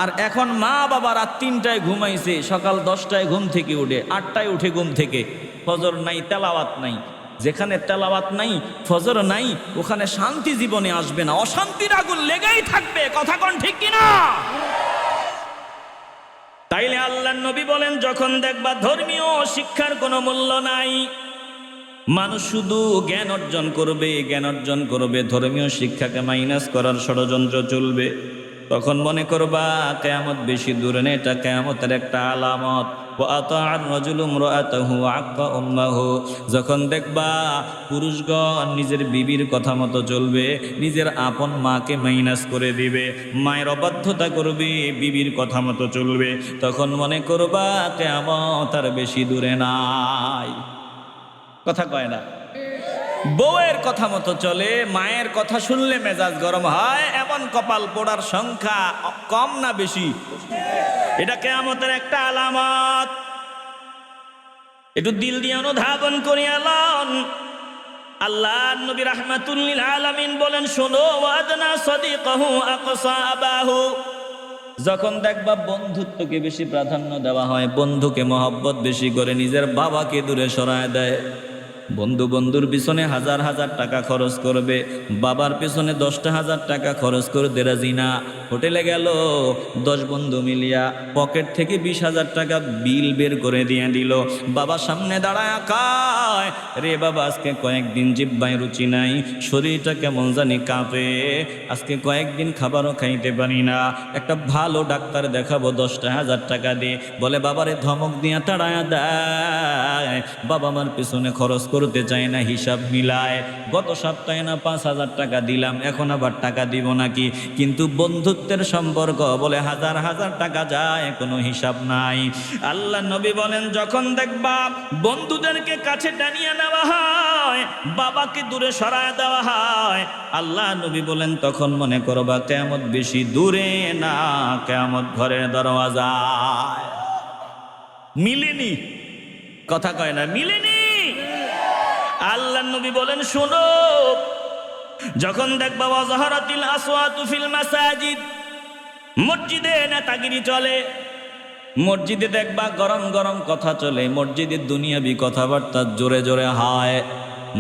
আর এখন মা বাবা রাত 3টায় ঘুমাইছে, সকাল 10টায় ঘুম থেকে উঠে, 8টায় উঠে ঘুম থেকে, ফজর নাই, তেলাওয়াত নাই। যেখানে তেলাওয়াত নাই, ফজর নাই, ওখানে শান্তি জীবনে আসবে না, অশান্তির আগুন লেগেই থাকবে, কথা কোন ঠিক কিনা? তাইলে আল্লাহর নবী বলেন, যখন দেখবা ধর্মীয় শিক্ষার কোনো মূল্য নাই, মানুষ শুধু জ্ঞান অর্জন করবে, ধর্মীয় শিক্ষাকে মাইনাস করার ষড়যন্ত্র চলবে, তখন মনে করবা কিয়ামত বেশি দূরে নেই, এটা কিয়ামতের একটা আলামত। যখন দেখবা পুরুষগণ নিজের বিবির কথা মতো চলবে, নিজের আপন মাকে মাইনাস করে দিবে, মায়ের অবাধ্যতা করবে, বিবির কথা মতো চলবে, তখন মনে করবা কিয়ামত আর বেশি দূরে নাই। কথা কয় না? বউয়ের কথা মতো চলে, মায়ের কথা শুনলে মেজাজ গরম হয়, এমন কপাল পোড়ার সংখ্যা কম না বেশি? এটা কিয়ামতের একটা আলামত। একটু দিল দিয়ে অনুধাবন করিয়া লন। আল্লাহ নবী রাহমাতুল লিল আলামিন বলেন, শোনো, ওয়াদনা সাদিকাহু আকসা আবাহু। যখন দেখবা বন্ধুত্বকে বেশি প্রাধান্য দেওয়া হয়, বন্ধুকে মহব্বত বেশি করে নিজের বাবাকে দূরে সরায় দেয়। বন্ধুর পিছনে হাজার হাজার টাকা খরচ করবে, বাবার পিছনে 10,000 টাকা খরচ করতে রাজি না। হোটেলে গেল, 10 বন্ধু মিলিয়া পকেট থেকে 20,000 টাকা বিল বের করে দিয়ে দিল। বাবার সামনে দাঁড়ায় কায়, রে বাবা, আজকে কয়েকদিন জিহ্বায় রুচি নাই, শরীরটা কেমন জানি কাঁপে, আজকে কয়েকদিন খাবারও খাইতে পারি না, একটা ভালো ডাক্তার দেখাবো 10,000 টাকা দিয়ে। বলে বাবারে ধমক দিয়া তাড়ায়া দেয়। বাবা আমার পিছনে খরচ করতে চায় না, হিসাব মিলায়, গত সপ্তাহে না 5,000 টাকা দিলাম, এখন আবার টাকা দিব নাকি? কিন্তু বন্ধুত্বের সম্পর্ক বলে হাজার হাজার টাকা যায়, কোনো হিসাব নাই। আল্লাহ নবী বলেন, যখন দেখবা বন্ধুদেরকে কাছে টানিয়ে নেওয়া হয়, বাবাকে দূরে সরায় দেওয়া হয়, আল্লাহ নবী বলেন, তখন মনে করবা কিয়ামত বেশি দূরে না, কিয়ামত ঘরের দরওয়াজায়। মিলেনি? কথা কয় না, মিলেনি? আল্লাহ নবী বলেন, শোনো, যখন দেখবা ওয়াজহারাতিল আসওয়াতু ফিল মাসাজিদ, মসজিদে নেতাগিরি চলে, মসজিদে দেখবা গরম গরম কথা চলে, মসজিদের দুনিয়াবি কথাবার্তা জোরে জোরে হয়,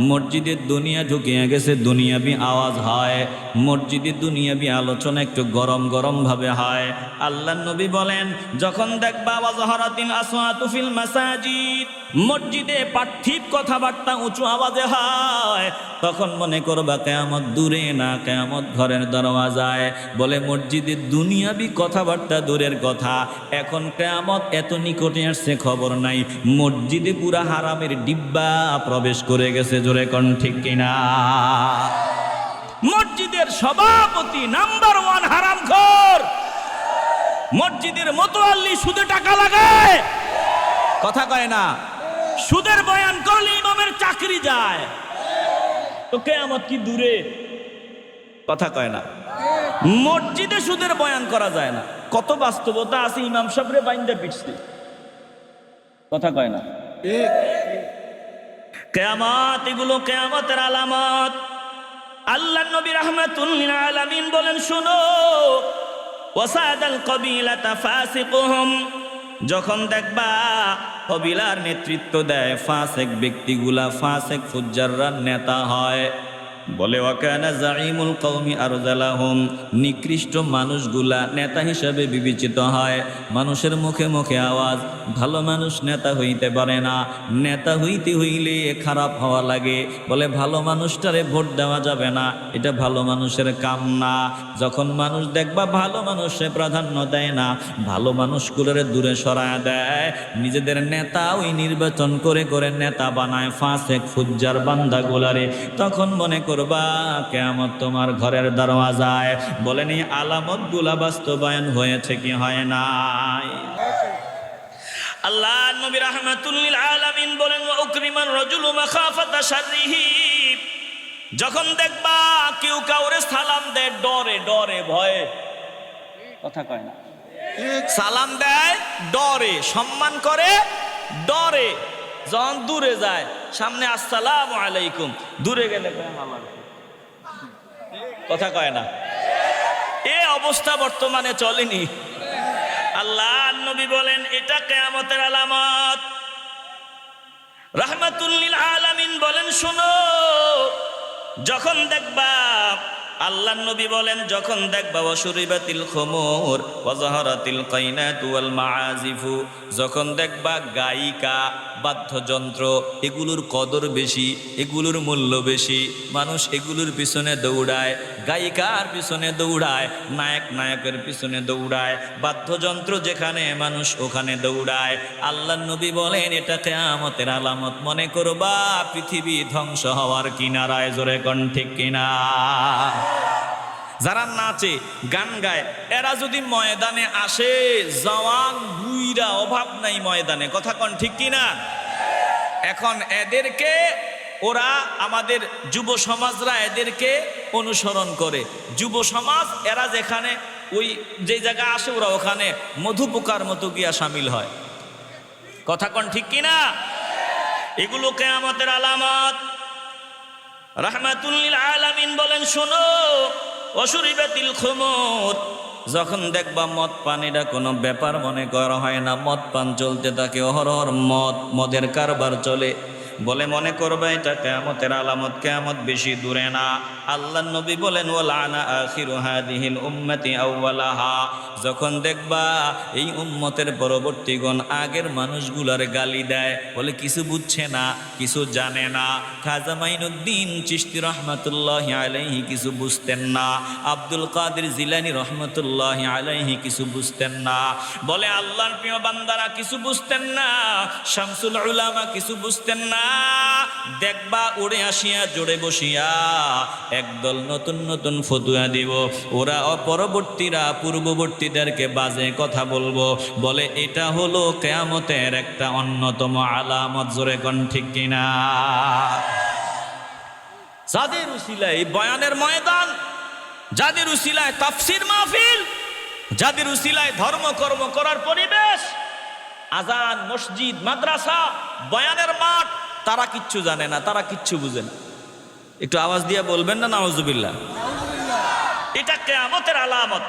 মসজিদের দুনিয়া ঢুকিয়ে গেছে, দুনিয়াবি আওয়াজ হয়, মসজিদের দুনিয়াবি আলোচনা একটু গরম গরম ভাবে হয়। আল্লাহ নবী বলেন, যখন দেখবা ওয়াজহারাতিল আসওয়াতু ফিল মাসাজিদ, মসজিদে পার্থিব কথাবার্তা উঁচু আওয়াজে হয়, তখন মনে করবা কিয়ামত দূরে না, কিয়ামত ঘরের দরওয়াজায়। বলে মসজিদের দুনিয়াবি কথাবার্তা দূরের কথা, এখন কিয়ামত এত নিকটে আসছে খবর নাই, মসজিদে পুরা হারামের ডিব্বা প্রবেশ করে গেছে। জোরে কোন ঠিক কিনা? মসজিদের সভাপতি নাম্বার 1 হারামখোর, মসজিদের মোতাল্লি সুদে টাকা লাগায়। কথা কয় না? সুদের বয়ান করলে ইমামের চাকরি যায়, তো কিয়ামত কি দূরে? কথা কয় না? মসজিদে সুদের বয়ান করা যায় না, কত বাস্তবতা আছে, ইমাম সাহেবরে বাইন্দা পিটছে। কথা কয় না? কিয়ামত, এগুলো কিয়ামতের আলামত। আল্লাহ নবী রাহমাতুল লিল আলামিন বলেন, শুনো, ওয়াসাদাল কবিলাতা ফাসিকুহুম, যখন দেখবা কবিলার নেতৃত্ব দেয় ফাসিক ব্যক্তিগুলা, ফাসিক ফুজ্জাররা নেতা হয়। বলে ওয়াকানা জাইমুল কওমি আরজালাহুম, নিকৃষ্ট মানুষগুলা নেতা হিসাবে বিবেচিত হয়। মানুষের মুখে মুখে আওয়াজ, ভালো মানুষ নেতা হইতে পারে না, নেতা হইতে হইলে খারাপ হওয়া লাগে। বলে ভালো মানুষটারে ভোট দেওয়া যাবে না, এটা ভালো মানুষের কাম না। যখন মানুষ দেখবা ভালো মানুষে প্রাধান্য দেয় না, ভালো মানুষগুলোরে দূরে সরায় দেয়, নিজেদের নেতা ওই নির্বাচন করে করে নেতা বানায় ফাসিক ফুজ্জার বান্দাগুলারে, তখন মনে করবা কিয়ামত তোমার ঘরের দরওয়াজায়। বলেন, এই আলামতগুলা বাস্তবায়ন হয়েছে কি হয় নাই? আল্লাহ নবী রাহমাতুল লিল আলামিন বলেন, ওয়া উকরিমান রাজুলু মাখাফাতা শাররিহি, যখন দেখবা কেউ কাউরে সালাম দেয় ডরে ডরে ভয়ে। কথা কয় না? সালাম দেয় ডরে, সম্মান করে ডরে, যখন দূরে যায় সামনে আসসালামু আলাইকুম, দূরে গেলে কথা কয় না? এই অবস্থা বর্তমানে চলেনি। আল্লাহ নবী বলেন, এটা কিয়ামতের আলামত। রাহমাতুল লিল আলামিন বলেন, শোনো, যখন দেখবা আল্লাহর নবী বলেন, যখন দেখবা ওয়াশুরিবাতিল খুমুর ওয়া যাহারাতিল কাইনাতু ওয়াল মাআজিফু, যখন দেখবা গায়িকা, বাদ্যযন্ত্র, এগুলোর কদর বেশি, এগুলোর মূল্য বেশি, মানুষ এগুলোর পিছনে দৌড়ায়, গায়িকার পিছনে দৌড়ায়, নায়ক নায়কের পিছনে দৌড়ায়, বাদ্যযন্ত্র যেখানে মানুষ ওখানে দৌড়ায়, আল্লাহর নবী বলেন এটা কিয়ামতের আলামত মনে করবা, পৃথিবী ধ্বংস হওয়ার কিনারায়। জোরে কোন ঠিক কিনা? যারা নাচে গান গায় এরা যদি ময়দানে আসে, জওয়ান বুইরা অভাব নাই ময়দানে, কথা কোন ঠিক কিনা? এখন এদেরকে ওরা, আমাদের যুব সমাজরা এদেরকে অনুসরণ করে। যুব সমাজ এরা যেখানে ওই যে জায়গায় আসে ওরা ওখানে মধু পোকার মতো গিয়া সামিল হয়, কথা কোন ঠিক কিনা? এগুলো কিয়ামতের আলামত। রাহমাতুল লিল আলামিন বলেন, শোনো, ওয়াশুরিবাতিল খুমুর, যখন দেখবা মদ পান এটা কোনো ব্যাপার মনে করা হয় না, মদ পান চলতে থাকে অহরহর, মদের কারবার চলে, বলে মনে করবে এটা কিয়ামতের আলামত, কিয়ামত বেশি দূরে না। আল্লাহর নবী বলেন, ওয়ালানা আখিরু হাদিহিল উম্মতি আউওয়ালাহা, যখন দেখবা এই উম্মতের পরবর্তীগণ আগের মানুষগুলার গালি দেয়, বলে কিছু বুঝছে না, কিছু জানে না। খাজা মাইনুদ্দিন চিশতি রহমাতুল্লাহি আলাইহি কিছু বুঝতেন না, আব্দুল কাদের জিলানী রহমাতুল্লাহি আলাইহি কিছু বুঝতেন না, বলে আল্লাহর প্রিয় বান্দারা কিছু বুঝতেন না, শামসুল উলামা কিছু বুঝতেন না। দেখবা উড়ে আসিয়া জোরে বসিয়া একদল নতুন নতুন ফতুয়া দিব, ওরা পরবর্তীরা পূর্ববর্তীদেরকে বাজে কথা বলবো, বলে এটা হলো কিয়ামতের একটা অন্যতম আলামত। জোরে কোন ঠিক কিনা? যাদের উসিলায় বয়ানের ময়দান, যাদের উসিলায় তাফসীর মাহফিল, যাদের উসিলায় ধর্মকর্ম করার পরিবেশ, আজান, মসজিদ, মাদ্রাসা, বয়ানের মাঠ, তারা কিচ্ছু জানে না, তারা কিচ্ছু বুঝে না। একটু আওয়াজ দিয়ে বলবেন না নাউজুবিল্লাহ? এটা কিয়ামতের আলামত।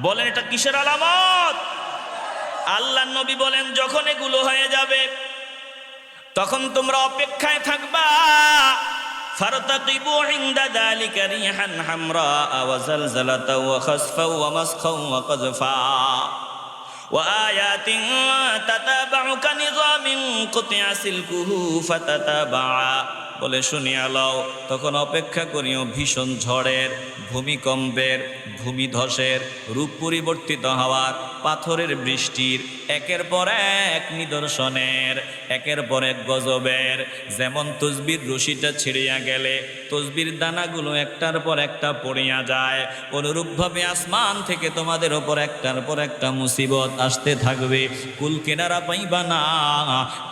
বলেন এটা কিসের আলামত? আল্লাহর নবী বলেন, যখন এগুলো হয়ে যাবে তখন তোমরা অপেক্ষায় থাকবা। ফারতাকিবু ইনদা যালিকা রিহান হামরা ওয়া জালজালাতা ওয়া খাসফা ওয়া মাসখা ওয়া কাযফা ওয়া আয়াতিন তাতাবাউ কানিজামিন কুতিয়া সিলকুহু ফাতাতাবা, বলে শুনিয়া লও, তখন অপেক্ষা করিও ভীষণ ঝড়ের, ভূমিকম্পের, ভূমিধসের, রূপ পরিবর্তিত হওয়ার, পাথরের বৃষ্টির, একের পর এক নিদর্শনের, একের পর এক গজবের। যেমন তসবির রশিটা ছিঁড়িয়া গেলে তসবির দানাগুলো একটার পর একটা পড়িয়া যায়, অনুরূপভাবে আসমান থেকে তোমাদের ওপর একটার পর একটা মুসিবত আসতে থাকবে, কুল কিনারা পাইবা না,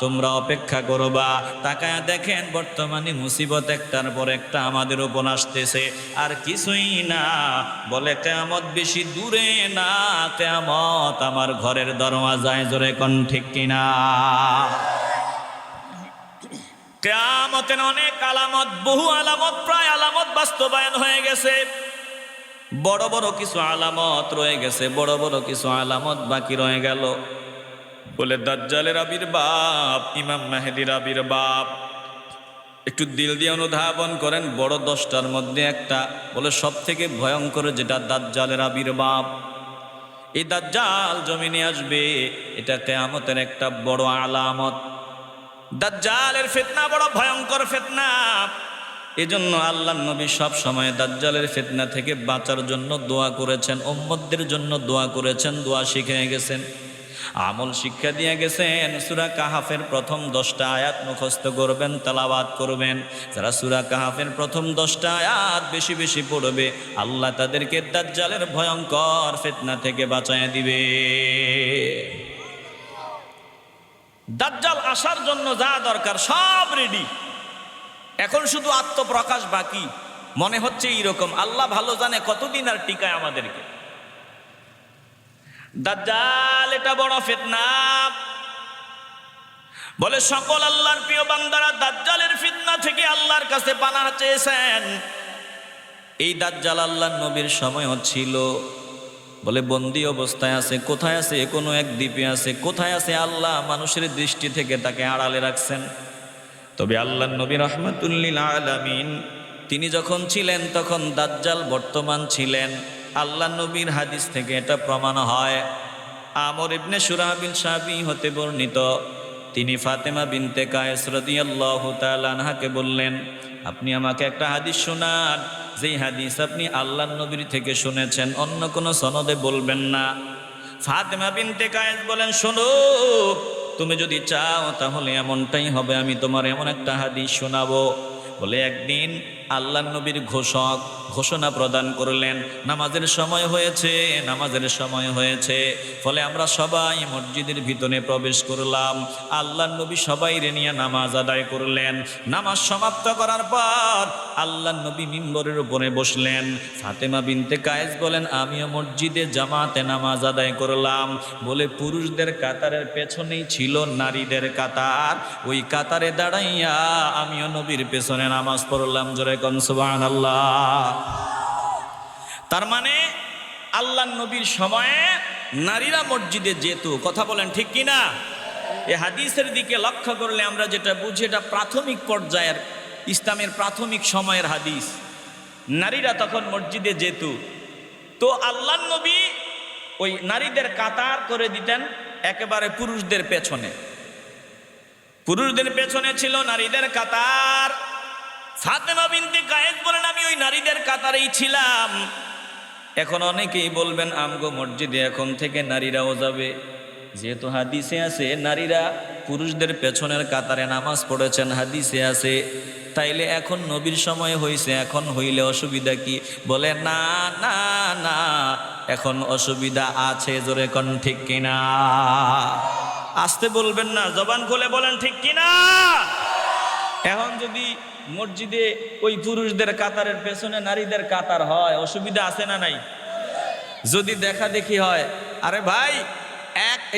তোমরা অপেক্ষা করবা। তাকায়া দেখেন বর্তমানে মুসিবত একটার পর একটা আমাদের ওপর আসতেছে, আর কিছুই না। বলে কিয়ামত বেশি দূরে না, কিয়ামত আমার ঘরের দরওয়াজায়। জোরে কোন ঠিক কিনা? কিয়ামতের অনেক আলামত, বহু আলামত, প্রায় আলামত বাস্তবায়ন হয়ে গেছে। বড় বড় কিছু আলামত রয়ে গেছে, বড় বড় কিছু আলামত বাকি রয়ে গেল। বলে দাজ্জালের আবির্ভাব, ইমাম মেহেদীর আবির্ভাব। একটু দিল দিয়ে অনুধাবন করেন, বড় 10টার মধ্যে একটা, বলে সব থেকে ভয়ঙ্কর যেটা দাজ্জালের আবির্ভাব। এই দাজ্জাল জমিনে আসবে, এটা কিয়ামতের একটা বড় আলামত। দাজ্জালের ফিতনা বড় ভয়ঙ্কর ফিতনা। এজন্য আল্লাহর নবী সব সময় দাজ্জালের ফিতনা থেকে বাঁচার জন্য দোয়া করেছেন, উম্মতদের জন্য দোয়া করেছেন, দোয়া শিখে গেছেন, আমল শিক্ষা দিয়ে গেছেন। সূরা কাহাফের প্রথম 10টা আয়াত মুখস্থ করবেন, তেলাওয়াত করবেন। যারা সূরা কাহাফের প্রথম 10টা আয়াত বেশি বেশি পড়বে, আল্লাহ তাদেরকে দাজ্জালের ভয়ঙ্কর ফিতনা থেকে বাঁচায় দিবে। দাজ্জাল আসার জন্য যা দরকার সব রেডি, এখন শুধু আত্মপ্রকাশ বাকি। মনে হচ্ছে এইরকম, আল্লাহ ভালো জানে কতদিন আর টিকায় আমাদেরকে। দাজ্জাল এটা বড় ফিতনা। বলে সকল আল্লাহর প্রিয় বান্দারা দাজ্জালের ফিতনা থেকে আল্লাহর কাছে পানাহ চেয়েছেন। এই দাজ্জাল আল্লাহর নবীর সময় ছিল, বলে বন্দি অবস্থায় আছে। কোথায় আছে? কোনো এক দ্বীপে আছে। কোথায় আছে? আল্লাহ মানুষের দৃষ্টি থেকে তাকে আড়ালে রাখছেন। তবে আল্লাহর নবী রাহমাতুল লিল আলামিন তিনি যখন ছিলেন তখন দাজ্জাল বর্তমান ছিলেন। আল্লাহ নবীর হাদিস থেকে এটা প্রমাণ হয়। আমর ইবনে শুরাহবিল সাহাবী হতে বর্ণিত, তিনি ফাতেমা বিনতে কায়েস রাদিয়াল্লাহু তাআলা আনহাকে বললেন, আপনি আমাকে একটা হাদিস শোনান, যেই হাদিস আপনি আল্লাহ নবীর থেকে শুনেছেন, অন্য কোনো সনদে বলবেন না। ফাতেমা বিনতে কায়েস বলেন, শোনো, তুমি যদি চাও তাহলে এমনটাই হবে, আমি তোমার এমন একটা হাদিস শোনাবো। বলে একদিন আল্লাহ নবীর ঘোষণা প্রদান করলেন, নামাজের সময় হয়েছে, নামাজের সময় হয়েছে। ফলে আমরা সবাই মসজিদের ভিতরে প্রবেশ করলাম। আল্লাহ নবী সবাই নিয়ে নামাজ আদায় করলেন। নামাজ সমাপ্ত করার পর আল্লাহ নবী মিম্বরের উপরে বসলেন। ফাতেমা বিনতে কায়েস বলেন, আমিও মসজিদে জামাতে নামাজ আদায় করলাম। বলে পুরুষদের কাতারের পেছনেই ছিল নারীদের কাতার, ওই কাতারে দাঁড়াইয়া আমিও নবীর পেছনে নামাজ পড়লাম। জোরে কোন সুবহানাল্লাহ। তার মানে আল্লাহ নবীর সময়ে নারীরা মসজিদে যেত। কথা বলেন ঠিক কিনা? এই হাদিসের দিকে লক্ষ্য করলে আমরা যেটা বুঝি, এটা প্রাথমিক পর্যায়ের ইসলামের প্রাথমিক সময়ের হাদিস। নারীরা তখন মসজিদে যেত। তো আল্লাহ নবী ওই নারীদের কাতার করে দিতেন একেবারে পুরুষদের পেছনে। পুরুষদের পেছনে ছিল নারীদের কাতার। ফাতেমা বিনতে কায়েস বলেন, আমি ওই নারীদের কাতারেই ছিলাম। এখন অনেকেই বলবেন, আমগো মসজিদে এখন থেকে নারীরাও যাবে, যেহেতু হাদিসে আছে নারীরা পুরুষদের পেছনের কাতারে নামাজ পড়েছেন, হাদিসে আছে, তাইলে এখন নবীর সময় হয়েছে, এখন হইলে অসুবিধা কি? বলে না না না, এখন অসুবিধা আছে। জোরে কোন ঠিক কিনা? আসতে বলবেন না, জবান খুলে বলেন ঠিক কিনা। এখন যদি মসজিদে ওই পুরুষদের কাতারের পেছনে নারীদের কাতার হয়, অসুবিধা আছে না নাই? যদি দেখা দেখি হয়, আরে ভাই,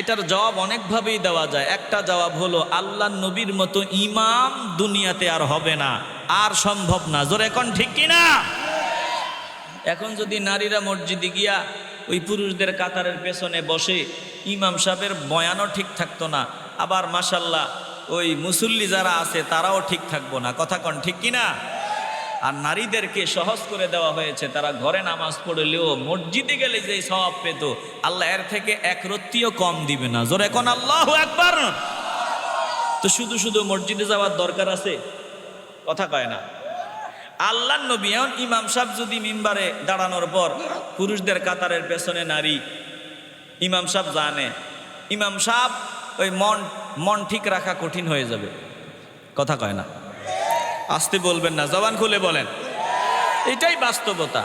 এটার জবাব অনেকভাবেই দেওয়া যায়। একটা জবাব হলো, আল্লাহ নবীর মতো ইমাম দুনিয়াতে আর হবে না, আর সম্ভব না। জোরে এখন ঠিক কিনা? এখন যদি নারীরা মসজিদে গিয়া ওই পুরুষদের কাতারের পেছনে বসে, ইমাম সাহেবের বয়ানও ঠিক থাকতো না, আবার মাশাল্লাহ ওই মুসল্লি যারা আছে তারাও ঠিক থাকবো না। কথা কন ঠিক কিনা? আর নারীদেরকে সহজ করে দেওয়া হয়েছে, তারা ঘরে নামাজ পড়লেও মসজিদে গেলে যে সওয়াব পেত, আল্লাহ এর থেকে এক রত্তিও কম দিবে না। জোরে কোন আল্লাহু আকবার। তো শুধু শুধু মসজিদে যাওয়ার দরকার আছে? কথা কয় না। আল্লাহ নবী এখন ইমাম সাহেব যদি মিম্বারে দাঁড়ানোর পর পুরুষদের কাতারের পেছনে নারী, ইমাম সাহেব জানে, ইমাম সাহেব ওই মন ঠিক রাখা কঠিন হয়ে যাবে। কথা কয় না। আসতে বলবেন না, জবান খুলে বলেন, এটাই বাস্তবতা।